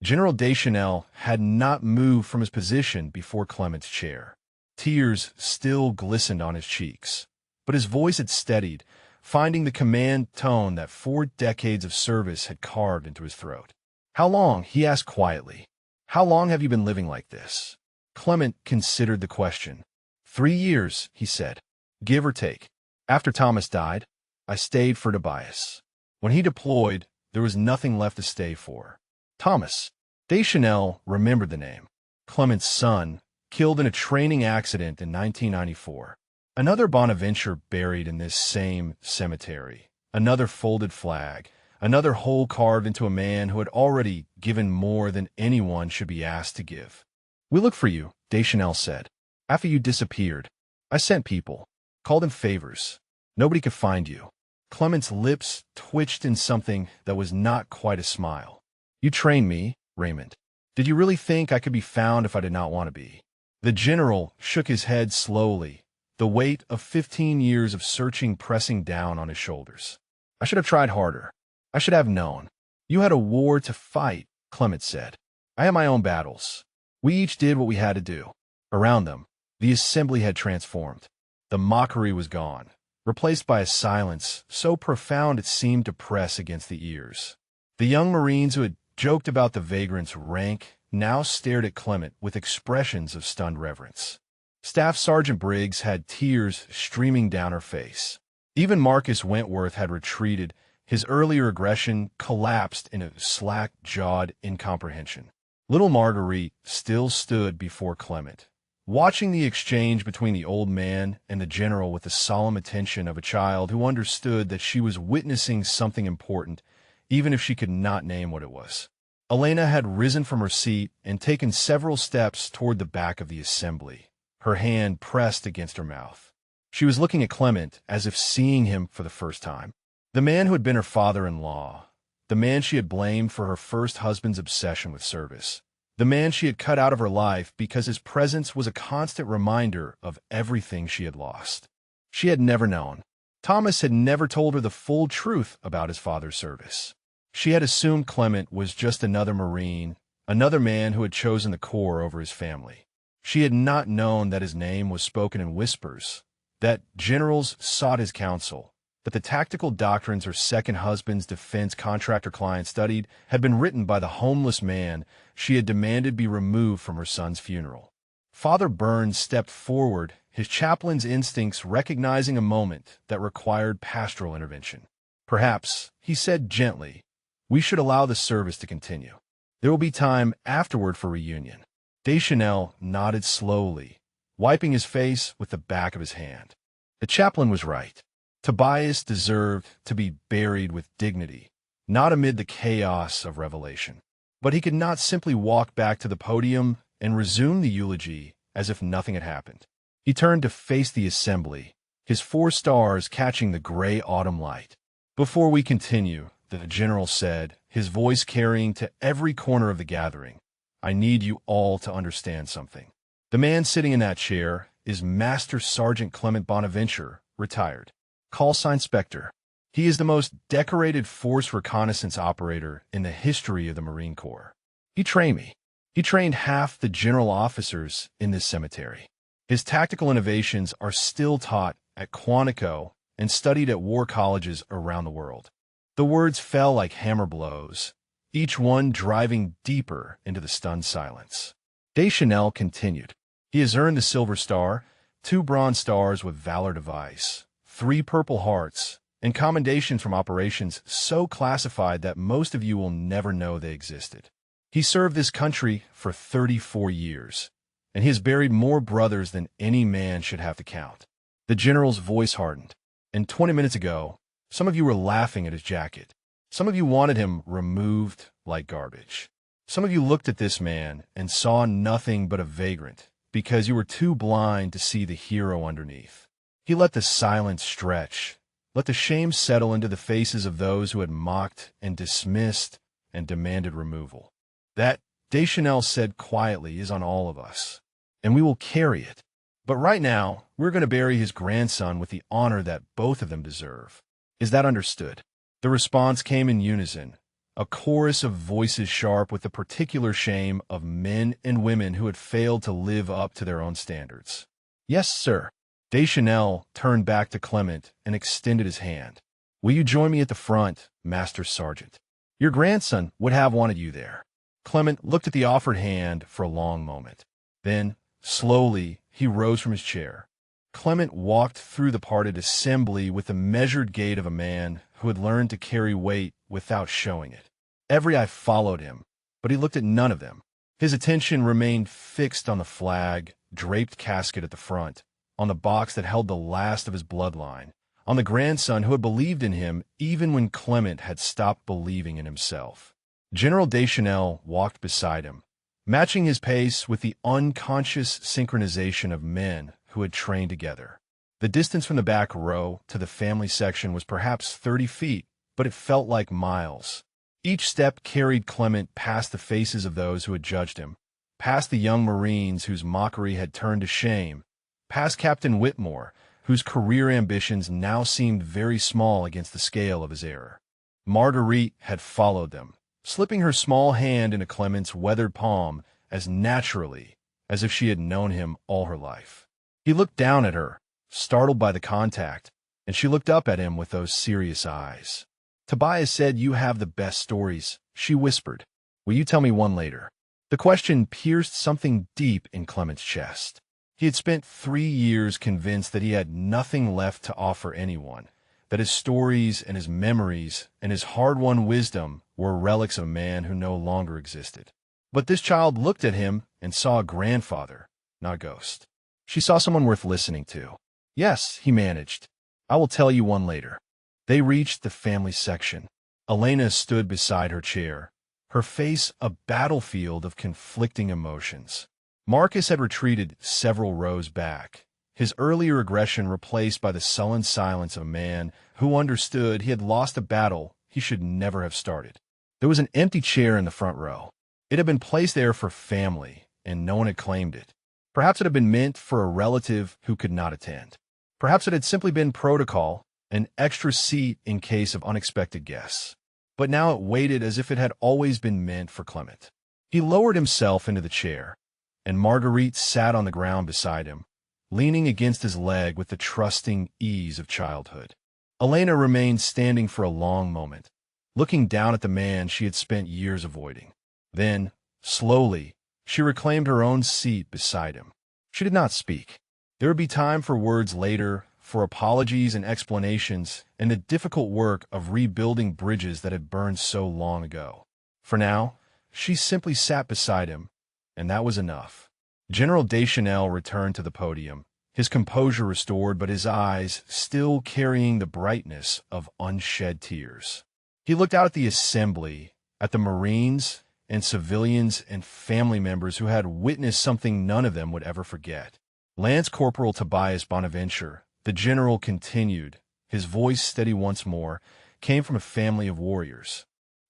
General Deschanel had not moved from his position before Clement's chair. Tears still glistened on his cheeks, but his voice had steadied, finding the command tone that 4 decades of service had carved into his throat. "How long?" he asked quietly. "How long have you been living like this?" Clement considered the question. 3 years, he said, give or take. After Thomas died, I stayed for Tobias. When he deployed, there was nothing left to stay for. Thomas. Deschanel remembered the name. Clement's son, killed in a training accident in 1994. Another Bonaventure buried in this same cemetery. Another folded flag. Another hole carved into a man who had already given more than anyone should be asked to give. "We looked for you," Deschanel said. "After you disappeared, I sent people, called in favors. Nobody could find you." Clement's lips twitched in something that was not quite a smile. "You trained me, Raymond. Did you really think I could be found if I did not want to be?" The general shook his head slowly, the weight of 15 years of searching pressing down on his shoulders. "I should have tried harder. I should have known. You had a war to fight," Clement said. "I had my own battles. We each did what we had to do." Around them, the assembly had transformed. The mockery was gone, replaced by a silence so profound it seemed to press against the ears. The young Marines who had joked about the vagrant's rank now stared at Clement with expressions of stunned reverence. Staff Sergeant Briggs had tears streaming down her face. Even Marcus Wentworth had retreated, his earlier aggression collapsed in a slack-jawed incomprehension. Little Marguerite still stood before Clement, watching the exchange between the old man and the general with the solemn attention of a child who understood that she was witnessing something important, even if she could not name what it was. Elena had risen from her seat and taken several steps toward the back of the assembly, her hand pressed against her mouth. She was looking at Clement as if seeing him for the first time. The man who had been her father-in-law, the man she had blamed for her first husband's obsession with service, the man she had cut out of her life because his presence was a constant reminder of everything she had lost. She had never known. Thomas had never told her the full truth about his father's service. She had assumed Clement was just another Marine, another man who had chosen the Corps over his family. She had not known that his name was spoken in whispers, that generals sought his counsel, that the tactical doctrines her second husband's defense contractor client studied had been written by the homeless man she had demanded be removed from her son's funeral. Father Burns stepped forward, his chaplain's instincts recognizing a moment that required pastoral intervention. "Perhaps," he said gently, "we should allow the service to continue. There will be time afterward for reunion." Deschanel nodded slowly, wiping his face with the back of his hand. The chaplain was right. Tobias deserved to be buried with dignity, not amid the chaos of revelation. But he could not simply walk back to the podium and resume the eulogy as if nothing had happened. He turned to face the assembly, his 4 stars catching the gray autumn light. "Before we continue," the general said, his voice carrying to every corner of the gathering, "I need you all to understand something. The man sitting in that chair is Master Sergeant Clement Bonaventure, retired. Call sign Spectre. He is the most decorated force reconnaissance operator in the history of the Marine Corps. He trained me. He trained half the general officers in this cemetery. His tactical innovations are still taught at Quantico and studied at war colleges around the world." The words fell like hammer blows, each one driving deeper into the stunned silence. Deschanel continued. "He has earned the Silver Star, 2 Bronze Stars with Valor Device, 3 Purple Hearts, and commendations from operations so classified that most of you will never know they existed. He served this country for 34 years, and he has buried more brothers than any man should have to count." The general's voice hardened. "And 20 minutes ago, some of you were laughing at his jacket. Some of you wanted him removed like garbage. Some of you looked at this man and saw nothing but a vagrant because you were too blind to see the hero underneath. He let the silence stretch, let the shame settle into the faces of those who had mocked and dismissed and demanded removal. That," Deschanel said quietly, "is on all of us, and we will carry it. But right now, we're going to bury his grandson with the honor that both of them deserve. Is that understood?" The response came in unison, a chorus of voices sharp with the particular shame of men and women who had failed to live up to their own standards. "Yes, sir." Deschanel turned back to Clement and extended his hand. "Will you join me at the front, Master Sergeant? Your grandson would have wanted you there." Clement looked at the offered hand for a long moment. Then, slowly, he rose from his chair. Clement walked through the parted assembly with the measured gait of a man who had learned to carry weight without showing it. Every eye followed him, but he looked at none of them. His attention remained fixed on the flag, draped casket at the front, on the box that held the last of his bloodline, on the grandson who had believed in him even when Clement had stopped believing in himself. General Deschanel walked beside him, matching his pace with the unconscious synchronization of men who had trained together. The distance from the back row to the family section was perhaps 30 feet, but it felt like miles. Each step carried Clement past the faces of those who had judged him, past the young Marines whose mockery had turned to shame, past Captain Whitmore, whose career ambitions now seemed very small against the scale of his error. Marguerite had followed them, slipping her small hand into Clement's weathered palm as naturally as if she had known him all her life. He looked down at her, startled by the contact, and she looked up at him with those serious eyes. "Tobias said you have the best stories," she whispered. "Will you tell me one later?" The question pierced something deep in Clement's chest. He had spent 3 years convinced that he had nothing left to offer anyone, that his stories and his memories and his hard-won wisdom were relics of a man who no longer existed. But this child looked at him and saw a grandfather, not a ghost. She saw someone worth listening to. "Yes," he managed. "I will tell you one later." They reached the family section. Elena stood beside her chair, her face a battlefield of conflicting emotions. Marcus had retreated several rows back, his earlier aggression replaced by the sullen silence of a man who understood he had lost a battle he should never have started. There was an empty chair in the front row. It had been placed there for family, and no one had claimed it. Perhaps it had been meant for a relative who could not attend. Perhaps it had simply been protocol, an extra seat in case of unexpected guests. But now it waited as if it had always been meant for Clement. He lowered himself into the chair, and Marguerite sat on the ground beside him, leaning against his leg with the trusting ease of childhood. Elena remained standing for a long moment, looking down at the man she had spent years avoiding. Then, slowly, she reclaimed her own seat beside him. She did not speak. There would be time for words later, for apologies and explanations, and the difficult work of rebuilding bridges that had burned so long ago. For now, she simply sat beside him, and that was enough. General Deschanel returned to the podium, his composure restored but his eyes still carrying the brightness of unshed tears. He looked out at the assembly, at the Marines, and civilians and family members who had witnessed something none of them would ever forget. Lance Corporal Tobias Bonaventure, the general continued, his voice steady once more, came from a family of warriors.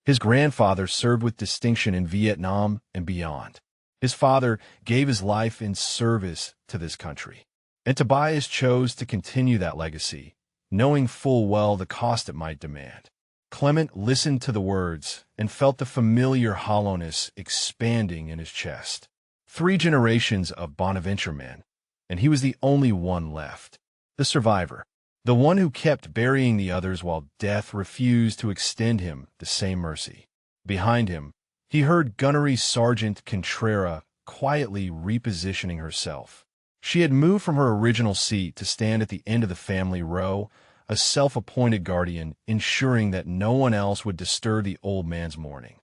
His grandfather served with distinction in Vietnam and beyond. His father gave his life in service to this country. And Tobias chose to continue that legacy, knowing full well the cost it might demand. Clement listened to the words and felt the familiar hollowness expanding in his chest. 3 generations of Bonaventure men, and he was the only one left. The survivor. The one who kept burying the others while death refused to extend him the same mercy. Behind him, he heard Gunnery Sergeant Contrera quietly repositioning herself. She had moved from her original seat to stand at the end of the family row, a self-appointed guardian, ensuring that no one else would disturb the old man's mourning.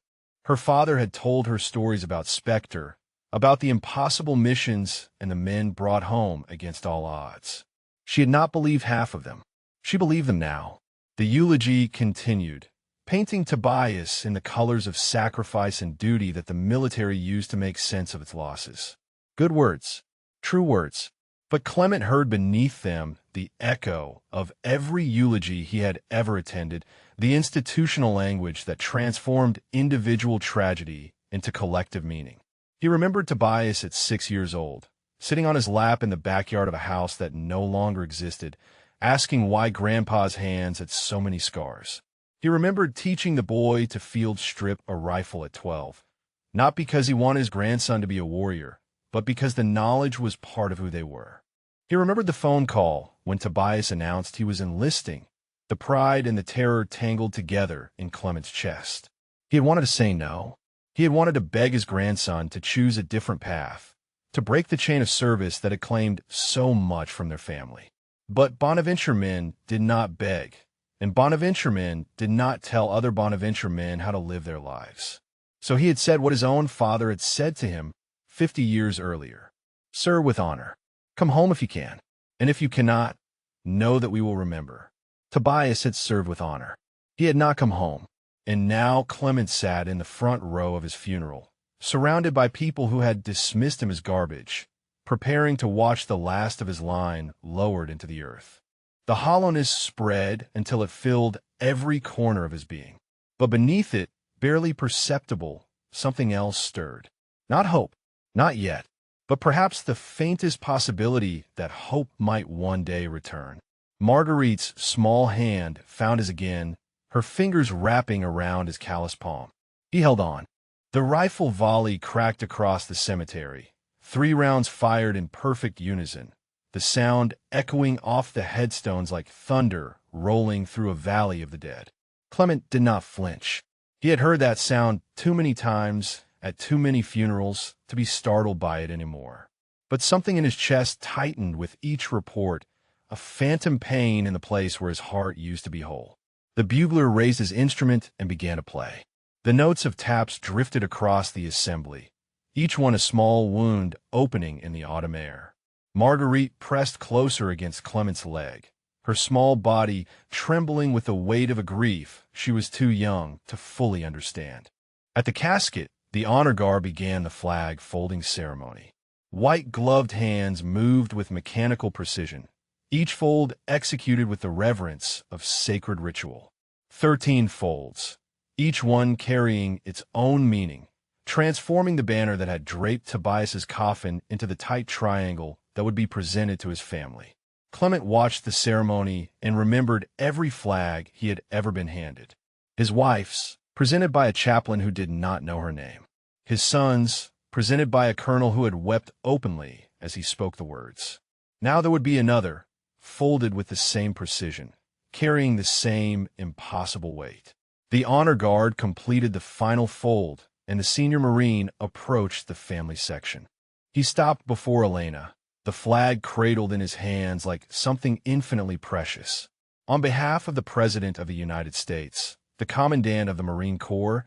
Her father had told her stories about Spectre, about the impossible missions and the men brought home against all odds. She had not believed half of them. She believed them now. The eulogy continued, painting Tobias in the colors of sacrifice and duty that the military used to make sense of its losses. Good words, true words. But Clement heard beneath them the echo of every eulogy he had ever attended, the institutional language that transformed individual tragedy into collective meaning. He remembered Tobias at 6 years old, sitting on his lap in the backyard of a house that no longer existed, asking why Grandpa's hands had so many scars. He remembered teaching the boy to field strip a rifle at 12, not because he wanted his grandson to be a warrior, but because the knowledge was part of who they were. He remembered the phone call when Tobias announced he was enlisting, the pride and the terror tangled together in Clement's chest. He had wanted to say no. He had wanted to beg his grandson to choose a different path, to break the chain of service that had claimed so much from their family. But Bonaventure men did not beg, and Bonaventure men did not tell other Bonaventure men how to live their lives. So he had said what his own father had said to him 50 years earlier. Sir, with honor, come home if you can, and if you cannot, know that we will remember. Tobias had served with honor. He had not come home, and now Clement sat in the front row of his funeral, surrounded by people who had dismissed him as garbage, preparing to watch the last of his line lowered into the earth. The hollowness spread until it filled every corner of his being. But beneath it, barely perceptible, something else stirred. Not hope, not yet, but perhaps the faintest possibility that hope might one day return. Marguerite's small hand found his again, her fingers wrapping around his calloused palm. He held on. The rifle volley cracked across the cemetery, 3 rounds fired in perfect unison, the sound echoing off the headstones like thunder rolling through a valley of the dead. Clement did not flinch. He had heard that sound too many times at too many funerals to be startled by it anymore. But something in his chest tightened with each report, a phantom pain in the place where his heart used to be whole. The bugler raised his instrument and began to play. The notes of taps drifted across the assembly, each one a small wound opening in the autumn air. Marguerite pressed closer against Clement's leg, her small body trembling with the weight of a grief she was too young to fully understand. At the casket, the honor guard began the flag folding ceremony. White-gloved hands moved with mechanical precision, each fold executed with the reverence of sacred ritual. 13 folds, each one carrying its own meaning, transforming the banner that had draped Tobias's coffin into the tight triangle that would be presented to his family. Clement watched the ceremony and remembered every flag he had ever been handed. His wife's, presented by a chaplain who did not know her name. His son's, presented by a colonel who had wept openly as he spoke the words. Now there would be another, folded with the same precision, carrying the same impossible weight. The honor guard completed the final fold, and the senior Marine approached the family section. He stopped before Elena, the flag cradled in his hands like something infinitely precious. On behalf of the President of the United States, the Commandant of the Marine Corps,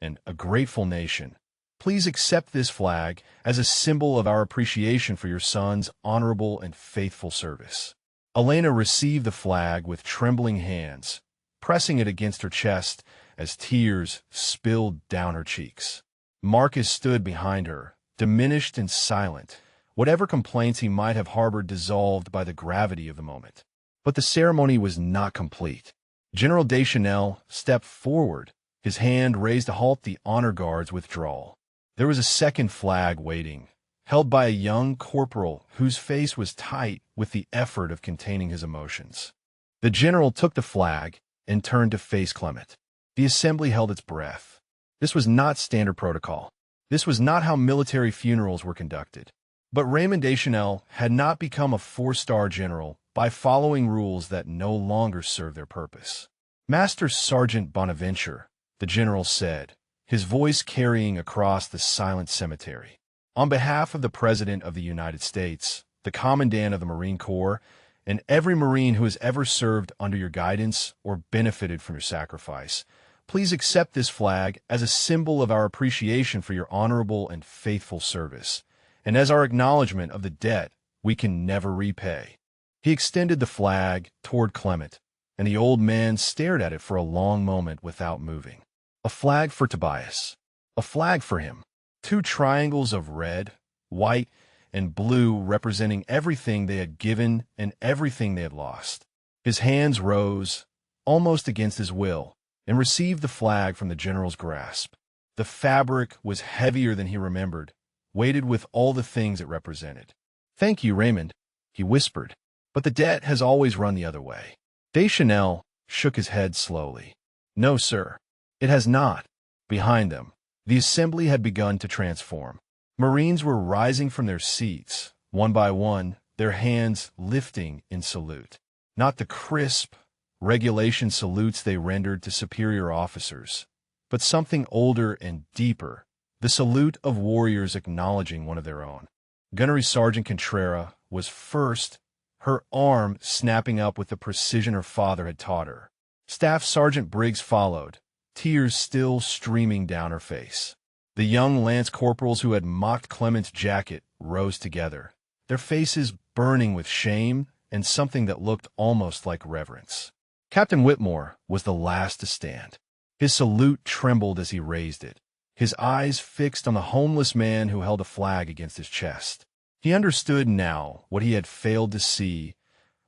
and a grateful nation, please accept this flag as a symbol of our appreciation for your son's honorable and faithful service. Elena received the flag with trembling hands, pressing it against her chest as tears spilled down her cheeks. Marcus stood behind her, diminished and silent, whatever complaints he might have harbored dissolved by the gravity of the moment. But the ceremony was not complete. General Deschanel stepped forward, his hand raised to halt the honor guard's withdrawal. There was a second flag waiting, held by a young corporal whose face was tight with the effort of containing his emotions. The general took the flag and turned to face Clement. The assembly held its breath. This was not standard protocol. This was not how military funerals were conducted. But Raymond Deschanel had not become a four-star general by following rules that no longer served their purpose. Master Sergeant Bonaventure, the general said, his voice carrying across the silent cemetery. On behalf of the President of the United States, the Commandant of the Marine Corps, and every Marine who has ever served under your guidance or benefited from your sacrifice, please accept this flag as a symbol of our appreciation for your honorable and faithful service, and as our acknowledgement of the debt we can never repay. He extended the flag toward Clement, and the old man stared at it for a long moment without moving. A flag for Tobias. A flag for him. Two triangles of red, white, and blue representing everything they had given and everything they had lost. His hands rose, almost against his will, and received the flag from the general's grasp. The fabric was heavier than he remembered, weighted with all the things it represented. "Thank you, Raymond," he whispered, "but the debt has always run the other way." Deschanel shook his head slowly. "No, sir, it has not." Behind them, the assembly had begun to transform. Marines were rising from their seats, one by one, their hands lifting in salute. Not the crisp, regulation salutes they rendered to superior officers, but something older and deeper, the salute of warriors acknowledging one of their own. Gunnery Sergeant Contreras was first, her arm snapping up with the precision her father had taught her. Staff Sergeant Briggs followed, tears still streaming down her face. The young lance corporals who had mocked Clement's jacket rose together, their faces burning with shame and something that looked almost like reverence. Captain Whitmore was the last to stand. His salute trembled as he raised it, his eyes fixed on the homeless man who held a flag against his chest. He understood now what he had failed to see,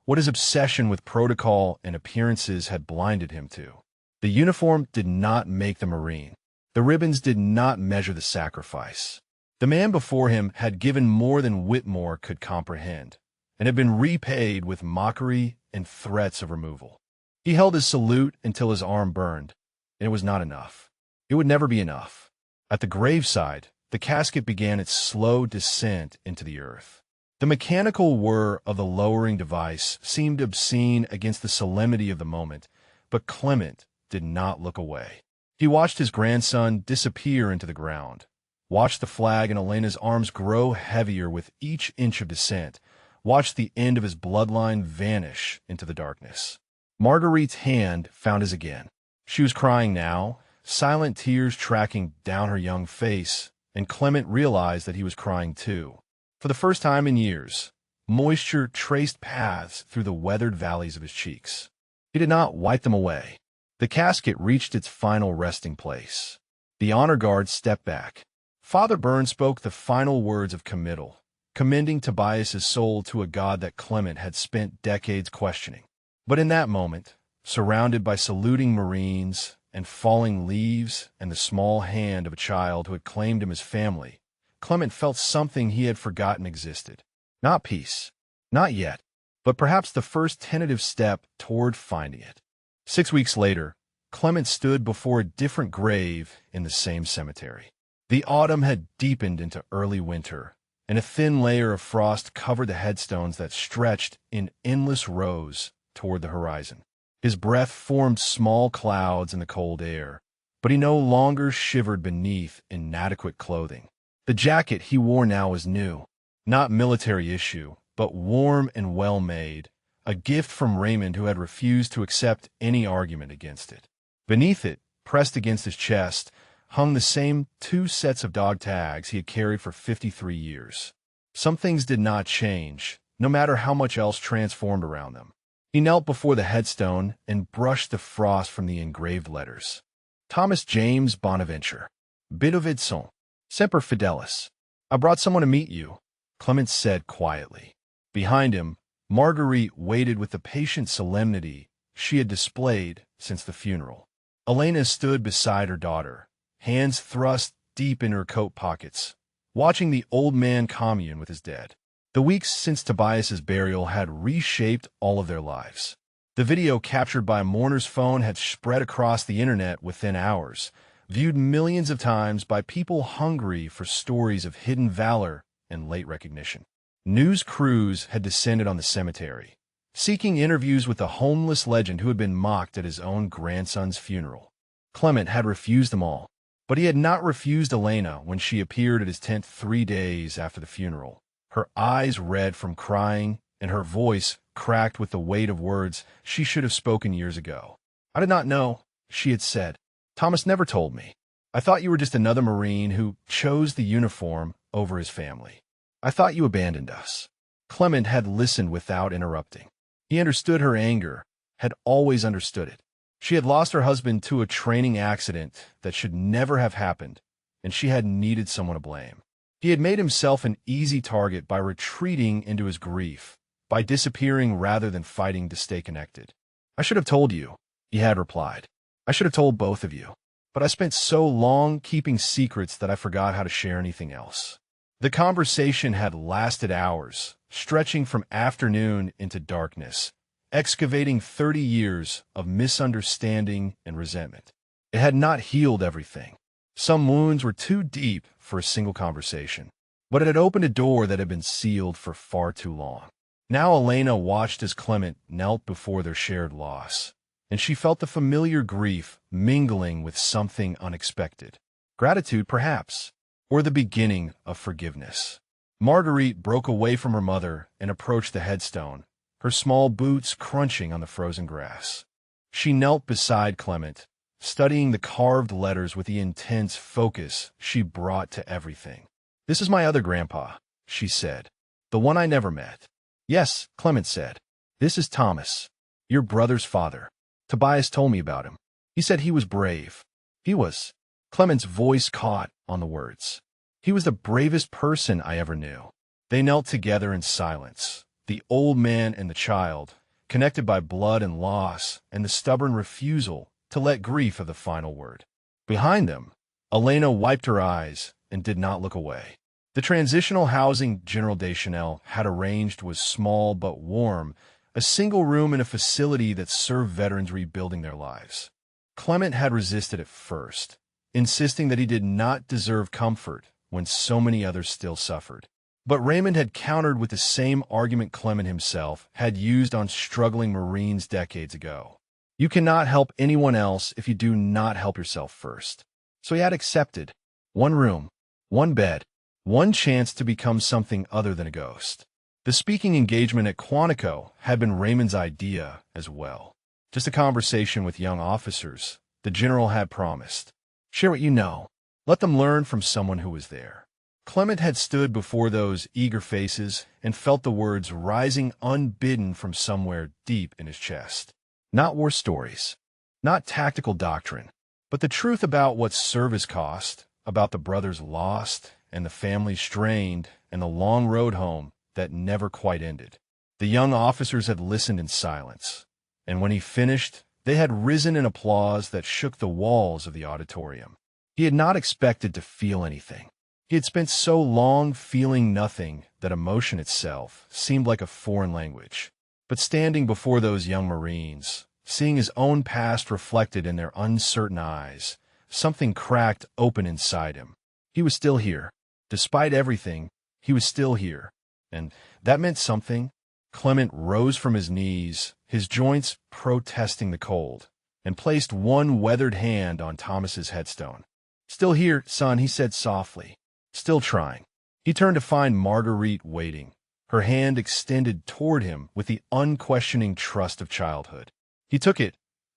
what his obsession with protocol and appearances had blinded him to. The uniform did not make the Marine. The ribbons did not measure the sacrifice. The man before him had given more than Whitmore could comprehend, and had been repaid with mockery and threats of removal. He held his salute until his arm burned, and it was not enough. It would never be enough. At the graveside, the casket began its slow descent into the earth. The mechanical whir of the lowering device seemed obscene against the solemnity of the moment, but Clement did not look away. He watched his grandson disappear into the ground, watched the flag in Elena's arms grow heavier with each inch of descent, watched the end of his bloodline vanish into the darkness. Marguerite's hand found his again. She was crying now, silent tears tracking down her young face, and Clement realized that he was crying too. For the first time in years, moisture traced paths through the weathered valleys of his cheeks. He did not wipe them away. The casket reached its final resting place. The honor guard stepped back. Father Burns spoke the final words of committal, commending Tobias's soul to a God that Clement had spent decades questioning. But in that moment, surrounded by saluting Marines and falling leaves and the small hand of a child who had claimed him as family, Clement felt something he had forgotten existed. Not peace, not yet, but perhaps the first tentative step toward finding it. 6 weeks later, Clement stood before a different grave in the same cemetery. The autumn had deepened into early winter, and a thin layer of frost covered the headstones that stretched in endless rows toward the horizon. His breath formed small clouds in the cold air, but he no longer shivered beneath inadequate clothing. The jacket he wore now was new, not military issue, but warm and well-made, a gift from Raymond who had refused to accept any argument against it. Beneath it, pressed against his chest, hung the same 2 sets of dog tags he had carried for 53 years. Some things did not change, no matter how much else transformed around them. He knelt before the headstone and brushed the frost from the engraved letters. Thomas James Bonaventure, Bidovidson, Semper Fidelis. I brought someone to meet you, Clement said quietly. Behind him, Marguerite waited with the patient solemnity she had displayed since the funeral. Elena stood beside her daughter, hands thrust deep in her coat pockets, watching the old man commune with his dead. The weeks since Tobias's burial had reshaped all of their lives. The video captured by a mourner's phone had spread across the internet within hours, viewed millions of times by people hungry for stories of hidden valor and late recognition. News crews had descended on the cemetery, seeking interviews with the homeless legend who had been mocked at his own grandson's funeral. Clement had refused them all, but he had not refused Elena when she appeared at his tent 3 days after the funeral. Her eyes red from crying, and her voice cracked with the weight of words she should have spoken years ago. I did not know, she had said. Thomas never told me. I thought you were just another Marine who chose the uniform over his family. I thought you abandoned us. Clement had listened without interrupting. He understood her anger, had always understood it. She had lost her husband to a training accident that should never have happened, and she had needed someone to blame. He had made himself an easy target by retreating into his grief, by disappearing rather than fighting to stay connected. I should have told you, he had replied. I should have told both of you. But I spent so long keeping secrets that I forgot how to share anything else. The conversation had lasted hours, stretching from afternoon into darkness, excavating 30 years of misunderstanding and resentment. It had not healed everything. Some wounds were too deep for a single conversation, but it had opened a door that had been sealed for far too long. Now Elena watched as Clement knelt before their shared loss, and she felt the familiar grief mingling with something unexpected. Gratitude, perhaps, or the beginning of forgiveness. Marguerite broke away from her mother and approached the headstone, her small boots crunching on the frozen grass. She knelt beside Clement, studying the carved letters with the intense focus she brought to everything. This is my other grandpa, she said, the one I never met. Yes, Clement said. This is Thomas, your brother's father. Tobias told me about him. He said he was brave. He was. Clement's voice caught on the words. He was the bravest person I ever knew. They knelt together in silence, the old man and the child, connected by blood and loss and the stubborn refusal to let grief have the final word. Behind them, Elena wiped her eyes and did not look away. The transitional housing General Deschanel had arranged was small but warm, a single room in a facility that served veterans rebuilding their lives. Clement had resisted at first, insisting that he did not deserve comfort when so many others still suffered. But Raymond had countered with the same argument Clement himself had used on struggling Marines decades ago. You cannot help anyone else if you do not help yourself first. So he had accepted. One room, one bed, one chance to become something other than a ghost. The speaking engagement at Quantico had been Raymond's idea as well. Just a conversation with young officers, the general had promised. Share what you know. Let them learn from someone who was there. Clement had stood before those eager faces and felt the words rising unbidden from somewhere deep in his chest. Not war stories, not tactical doctrine, but the truth about what service cost, about the brothers lost and the families strained and the long road home that never quite ended. The young officers had listened in silence, and when he finished, they had risen in applause that shook the walls of the auditorium. He had not expected to feel anything. He had spent so long feeling nothing that emotion itself seemed like a foreign language. But standing before those young Marines, seeing his own past reflected in their uncertain eyes, something cracked open inside him. He was still here. Despite everything, he was still here. And that meant something. Clement rose from his knees, his joints protesting the cold, and placed one weathered hand on Thomas's headstone. Still here, son, he said softly. Still trying. He turned to find Marguerite waiting, her hand extended toward him with the unquestioning trust of childhood. He took it,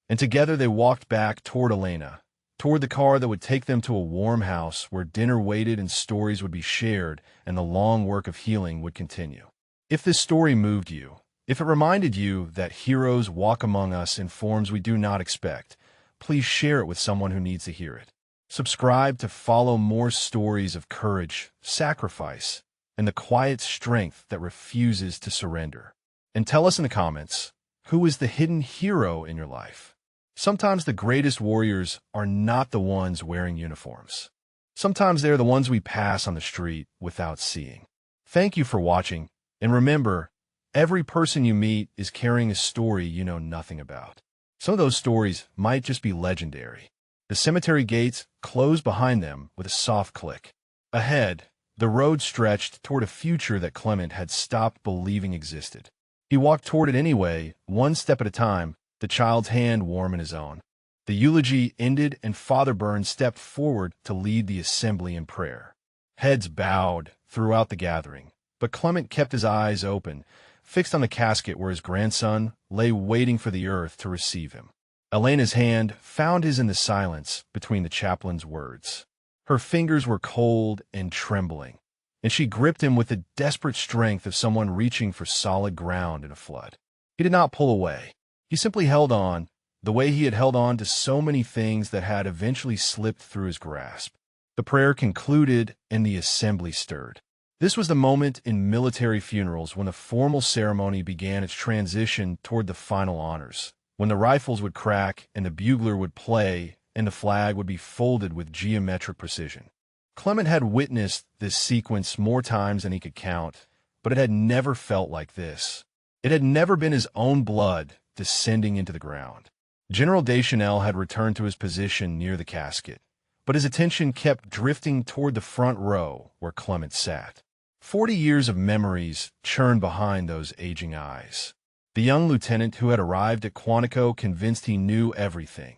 and together they walked back toward Elena, toward the car that would take them to a warm house where dinner waited and stories would be shared and the long work of healing would continue. If this story moved you, if it reminded you that heroes walk among us in forms we do not expect, please share it with someone who needs to hear it. Subscribe to follow more stories of courage, sacrifice, and the quiet strength that refuses to surrender. And tell us in the comments, who is the hidden hero in your life? Sometimes the greatest warriors are not the ones wearing uniforms. Sometimes they're the ones we pass on the street without seeing. Thank you for watching, and remember, every person you meet is carrying a story you know nothing about. Some of those stories might just be legendary. The cemetery gates closed behind them with a soft click. Ahead, the road stretched toward a future that Clement had stopped believing existed. He walked toward it anyway, one step at a time, the child's hand warm in his own. The eulogy ended and Father Burns stepped forward to lead the assembly in prayer. Heads bowed throughout the gathering, but Clement kept his eyes open, fixed on the casket where his grandson lay waiting for the earth to receive him. Elena's hand found his in the silence between the chaplain's words. Her fingers were cold and trembling, and she gripped him with the desperate strength of someone reaching for solid ground in a flood. He did not pull away. He simply held on, the way he had held on to so many things that had eventually slipped through his grasp. The prayer concluded and the assembly stirred. This was the moment in military funerals when the formal ceremony began its transition toward the final honors, when the rifles would crack and the bugler would play and the flag would be folded with geometric precision. Clement had witnessed this sequence more times than he could count, but it had never felt like this. It had never been his own blood descending into the ground. General Deschanel had returned to his position near the casket, but his attention kept drifting toward the front row where Clement sat. 40 years of memories churned behind those aging eyes. The young lieutenant who had arrived at Quantico convinced he knew everything,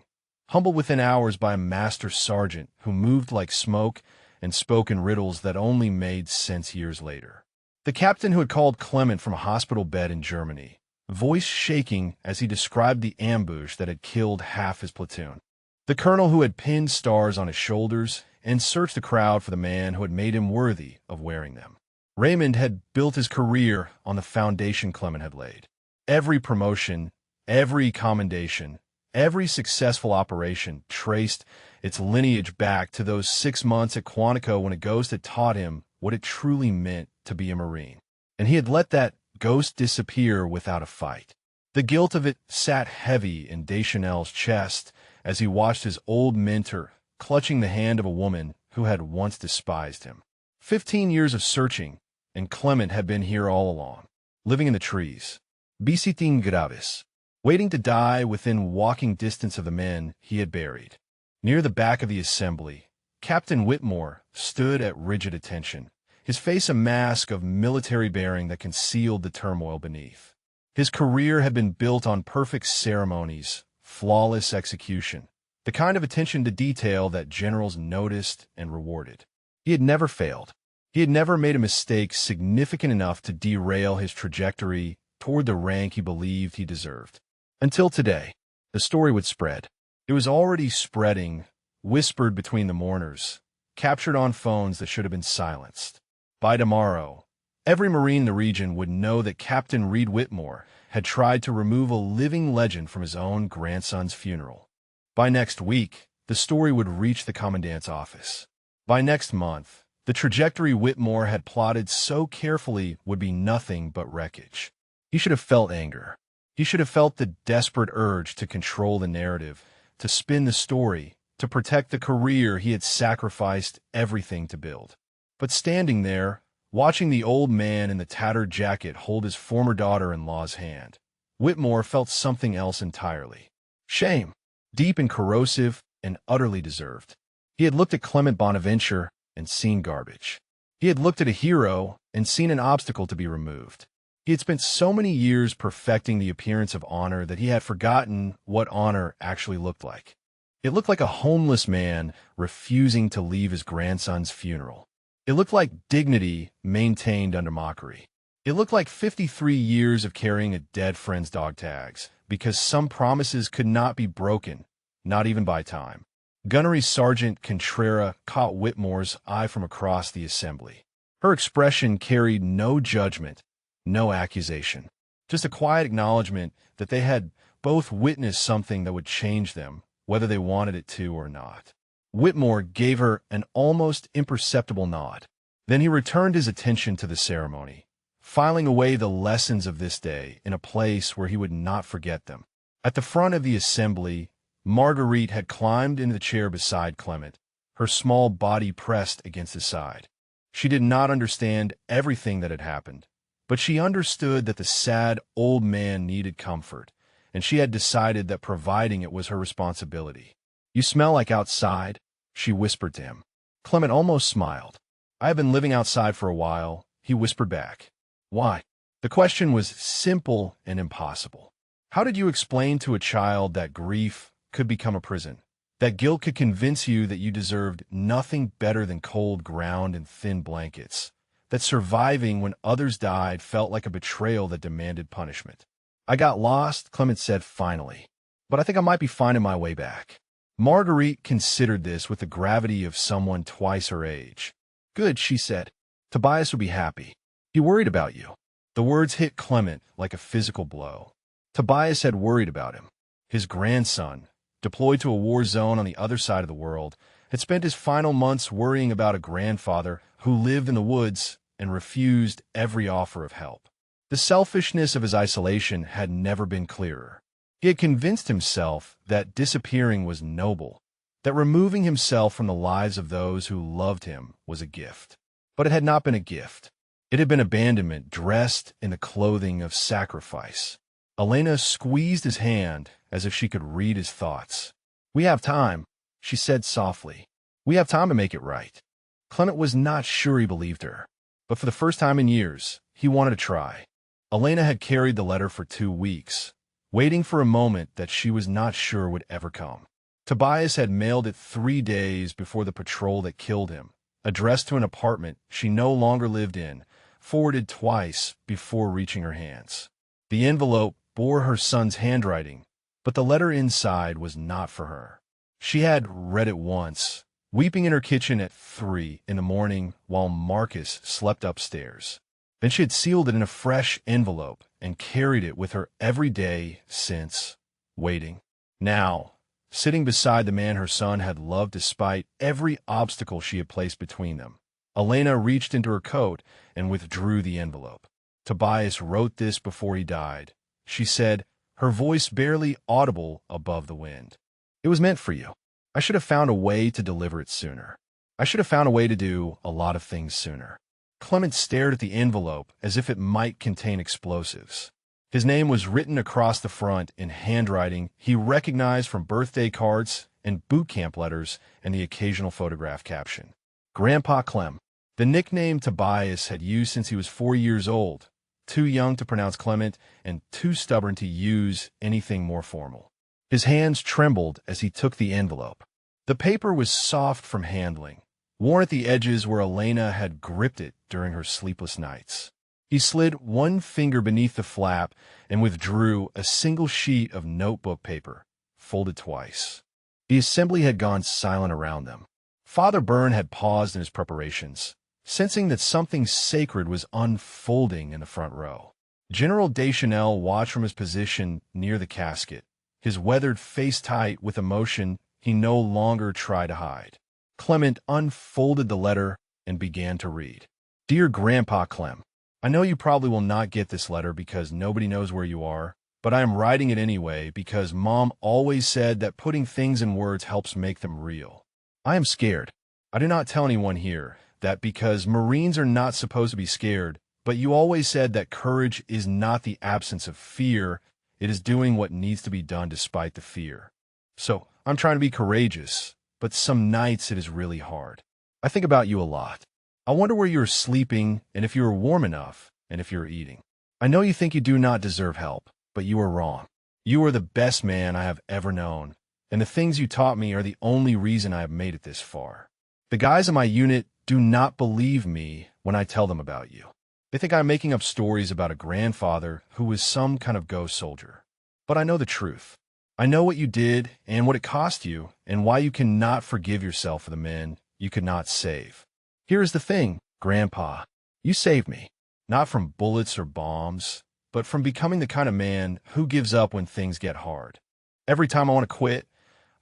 humbled within hours by a master sergeant who moved like smoke and spoke in riddles that only made sense years later. The captain who had called Clement from a hospital bed in Germany, voice shaking as he described the ambush that had killed half his platoon. The colonel who had pinned stars on his shoulders and searched the crowd for the man who had made him worthy of wearing them. Raymond had built his career on the foundation Clement had laid. Every promotion, every commendation, every successful operation traced its lineage back to those 6 months at Quantico when a ghost had taught him what it truly meant to be a Marine. And he had let that ghost disappear without a fight. The guilt of it sat heavy in Deschanel's chest as he watched his old mentor clutching the hand of a woman who had once despised him. 15 years of searching, and Clement had been here all along, living in the trees, biciting graves, waiting to die within walking distance of the men he had buried. Near the back of the assembly, Captain Whitmore stood at rigid attention, his face a mask of military bearing that concealed the turmoil beneath. His career had been built on perfect ceremonies, flawless execution, the kind of attention to detail that generals noticed and rewarded. He had never failed. He had never made a mistake significant enough to derail his trajectory toward the rank he believed he deserved. Until today, the story would spread. It was already spreading, whispered between the mourners, captured on phones that should have been silenced. By tomorrow, every Marine in the region would know that Captain Reed Whitmore had tried to remove a living legend from his own grandson's funeral. By next week, the story would reach the commandant's office. By next month, the trajectory Whitmore had plotted so carefully would be nothing but wreckage. He should have felt anger. He should have felt the desperate urge to control the narrative, to spin the story, to protect the career he had sacrificed everything to build. But standing there, watching the old man in the tattered jacket hold his former daughter-in-law's hand, Whitmore felt something else entirely. Shame, deep and corrosive and utterly deserved. He had looked at Clement Bonaventure and seen garbage. He had looked at a hero and seen an obstacle to be removed. He had spent so many years perfecting the appearance of honor that he had forgotten what honor actually looked like. It looked like a homeless man refusing to leave his grandson's funeral. It looked like dignity maintained under mockery. It looked like 53 years of carrying a dead friend's dog tags, because some promises could not be broken, not even by time. Gunnery Sergeant Contrera caught Whitmore's eye from across the assembly. Her expression carried no judgment, no accusation, just a quiet acknowledgement that they had both witnessed something that would change them, whether they wanted it to or not. Whitmore gave her an almost imperceptible nod. Then he returned his attention to the ceremony, filing away the lessons of this day in a place where he would not forget them. At the front of the assembly, Marguerite had climbed into the chair beside Clement, her small body pressed against his side. She did not understand everything that had happened, but she understood that the sad old man needed comfort, and she had decided that providing it was her responsibility. "You smell like outside," she whispered to him. Clement almost smiled. "I have been living outside for a while," he whispered back. "Why?" The question was simple and impossible. How did you explain to a child that grief could become a prison? That guilt could convince you that you deserved nothing better than cold ground and thin blankets? That surviving when others died felt like a betrayal that demanded punishment? "I got lost," Clement said finally, "but I think I might be finding my way back." Marguerite considered this with the gravity of someone twice her age. "Good," she said. "Tobias would be happy. He worried about you." The words hit Clement like a physical blow. Tobias had worried about him. His grandson, deployed to a war zone on the other side of the world, had spent his final months worrying about a grandfather who lived in the woods and refused every offer of help. The selfishness of his isolation had never been clearer. He had convinced himself that disappearing was noble, that removing himself from the lives of those who loved him was a gift. But it had not been a gift. It had been abandonment dressed in the clothing of sacrifice. Elena squeezed his hand as if she could read his thoughts. "We have time," she said softly. "We have time to make it right." Clement was not sure he believed her, but for the first time in years, he wanted to try. Elena had carried the letter for 2 weeks, waiting for a moment that she was not sure would ever come. Tobias had mailed it 3 days before the patrol that killed him, addressed to an apartment she no longer lived in, forwarded twice before reaching her hands. The envelope bore her son's handwriting, but the letter inside was not for her. She had read it once, weeping in her kitchen at 3 in the morning while Marcus slept upstairs. Then she had sealed it in a fresh envelope and carried it with her every day since, waiting. Now, sitting beside the man her son had loved despite every obstacle she had placed between them, Elena reached into her coat and withdrew the envelope. "Tobias wrote this before he died," she said, her voice barely audible above the wind. "It was meant for you. I should have found a way to deliver it sooner. I should have found a way to do a lot of things sooner." Clement stared at the envelope as if it might contain explosives. His name was written across the front in handwriting he recognized from birthday cards and boot camp letters and the occasional photograph caption. Grandpa Clem, the nickname Tobias had used since he was 4 years old, too young to pronounce Clement and too stubborn to use anything more formal. His hands trembled as he took the envelope. The paper was soft from handling, worn at the edges where Elena had gripped it during her sleepless nights. He slid one finger beneath the flap and withdrew a single sheet of notebook paper, folded twice. The assembly had gone silent around them. Father Byrne had paused in his preparations, sensing that something sacred was unfolding in the front row. General Deschanel watched from his position near the casket, his weathered face tight with emotion he no longer tried to hide. Clement unfolded the letter and began to read. "Dear Grandpa Clem, I know you probably will not get this letter because nobody knows where you are, but I am writing it anyway because Mom always said that putting things in words helps make them real. I am scared. I do not tell anyone here that because Marines are not supposed to be scared, but you always said that courage is not the absence of fear, it is doing what needs to be done despite the fear. So I'm trying to be courageous, but some nights it is really hard. I think about you a lot. I wonder where you're sleeping and if you are warm enough and if you're eating. I know you think you do not deserve help, but you are wrong. You are the best man I have ever known, and the things you taught me are the only reason I have made it this far. The guys in my unit do not believe me when I tell them about you. They think I'm making up stories about a grandfather who was some kind of ghost soldier. But I know the truth. I know what you did and what it cost you and why you cannot forgive yourself for the men you could not save. Here is the thing, Grandpa. You saved me, not from bullets or bombs, but from becoming the kind of man who gives up when things get hard. Every time I want to quit,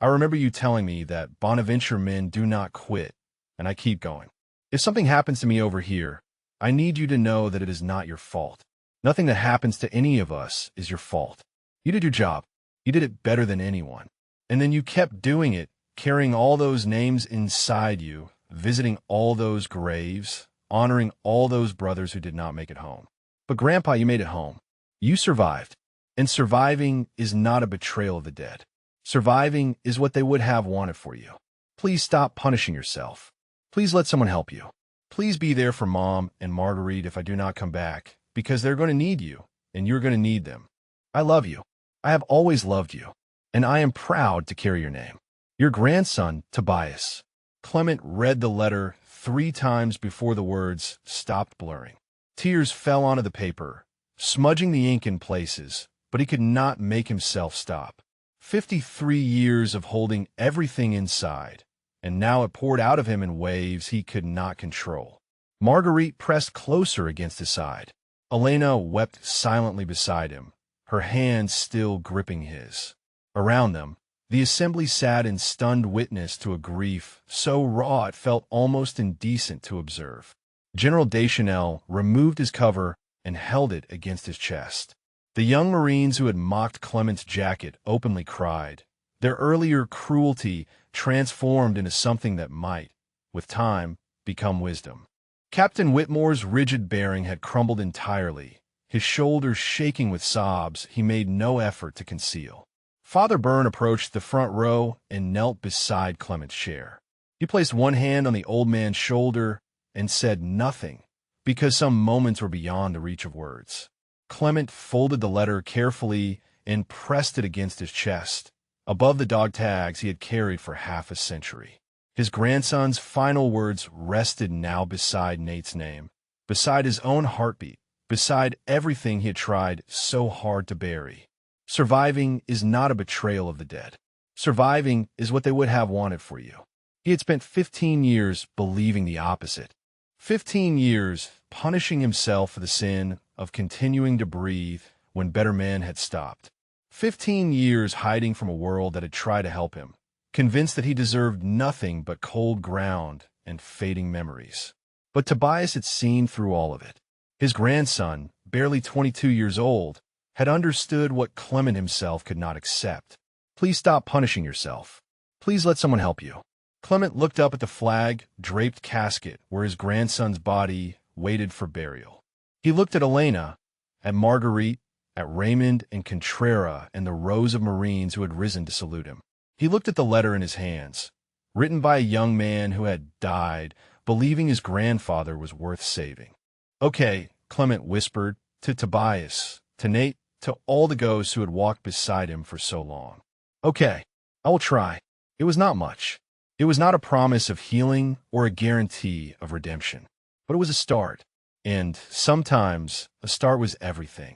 I remember you telling me that Bonaventure men do not quit, and I keep going. If something happens to me over here, I need you to know that it is not your fault. Nothing that happens to any of us is your fault. You did your job. You did it better than anyone. And then you kept doing it, carrying all those names inside you, visiting all those graves, honoring all those brothers who did not make it home. But Grandpa, you made it home. You survived. And surviving is not a betrayal of the dead. Surviving is what they would have wanted for you. Please stop punishing yourself. Please let someone help you. Please be there for Mom and Marguerite if I do not come back, because they're going to need you, and you're going to need them. I love you. I have always loved you, and I am proud to carry your name. Your grandson, Tobias. Clement read the letter 3 times before the words stopped blurring. Tears fell onto the paper, smudging the ink in places, but he could not make himself stop. 53 years of holding everything inside, and now it poured out of him in waves he could not control. Marguerite pressed closer against his side. Elena wept silently beside him, her hands still gripping his. Around them, the assembly sat in stunned witness to a grief so raw it felt almost indecent to observe. General Deschanel removed his cover and held it against his chest. The young Marines who had mocked Clement's jacket openly cried, their earlier cruelty transformed into something that might, with time, become wisdom. Captain Whitmore's rigid bearing had crumbled entirely, his shoulders shaking with sobs he made no effort to conceal. Father Byrne approached the front row and knelt beside Clement's chair. He placed one hand on the old man's shoulder and said nothing, because some moments were beyond the reach of words. Clement folded the letter carefully and pressed it against his chest, above the dog tags he had carried for half a century. His grandson's final words rested now beside Nate's name, beside his own heartbeat, beside everything he had tried so hard to bury. Surviving is not a betrayal of the dead. Surviving is what they would have wanted for you. He had spent 15 years believing the opposite. 15 years punishing himself for the sin of continuing to breathe when better men had stopped. 15 years hiding from a world that had tried to help him, convinced that he deserved nothing but cold ground and fading memories. But Tobias had seen through all of it. His grandson, barely 22 years old, had understood what Clement himself could not accept. Please stop punishing yourself. Please let someone help you. Clement looked up at the flag-draped casket where his grandson's body waited for burial. He looked at Elena, at Marguerite, at Raymond and Contrera and the rows of Marines who had risen to salute him. He looked at the letter in his hands, written by a young man who had died, believing his grandfather was worth saving. Okay, Clement whispered, to Tobias, to Nate, to all the ghosts who had walked beside him for so long. Okay, I will try. It was not much. It was not a promise of healing or a guarantee of redemption, but it was a start. And sometimes a start was everything.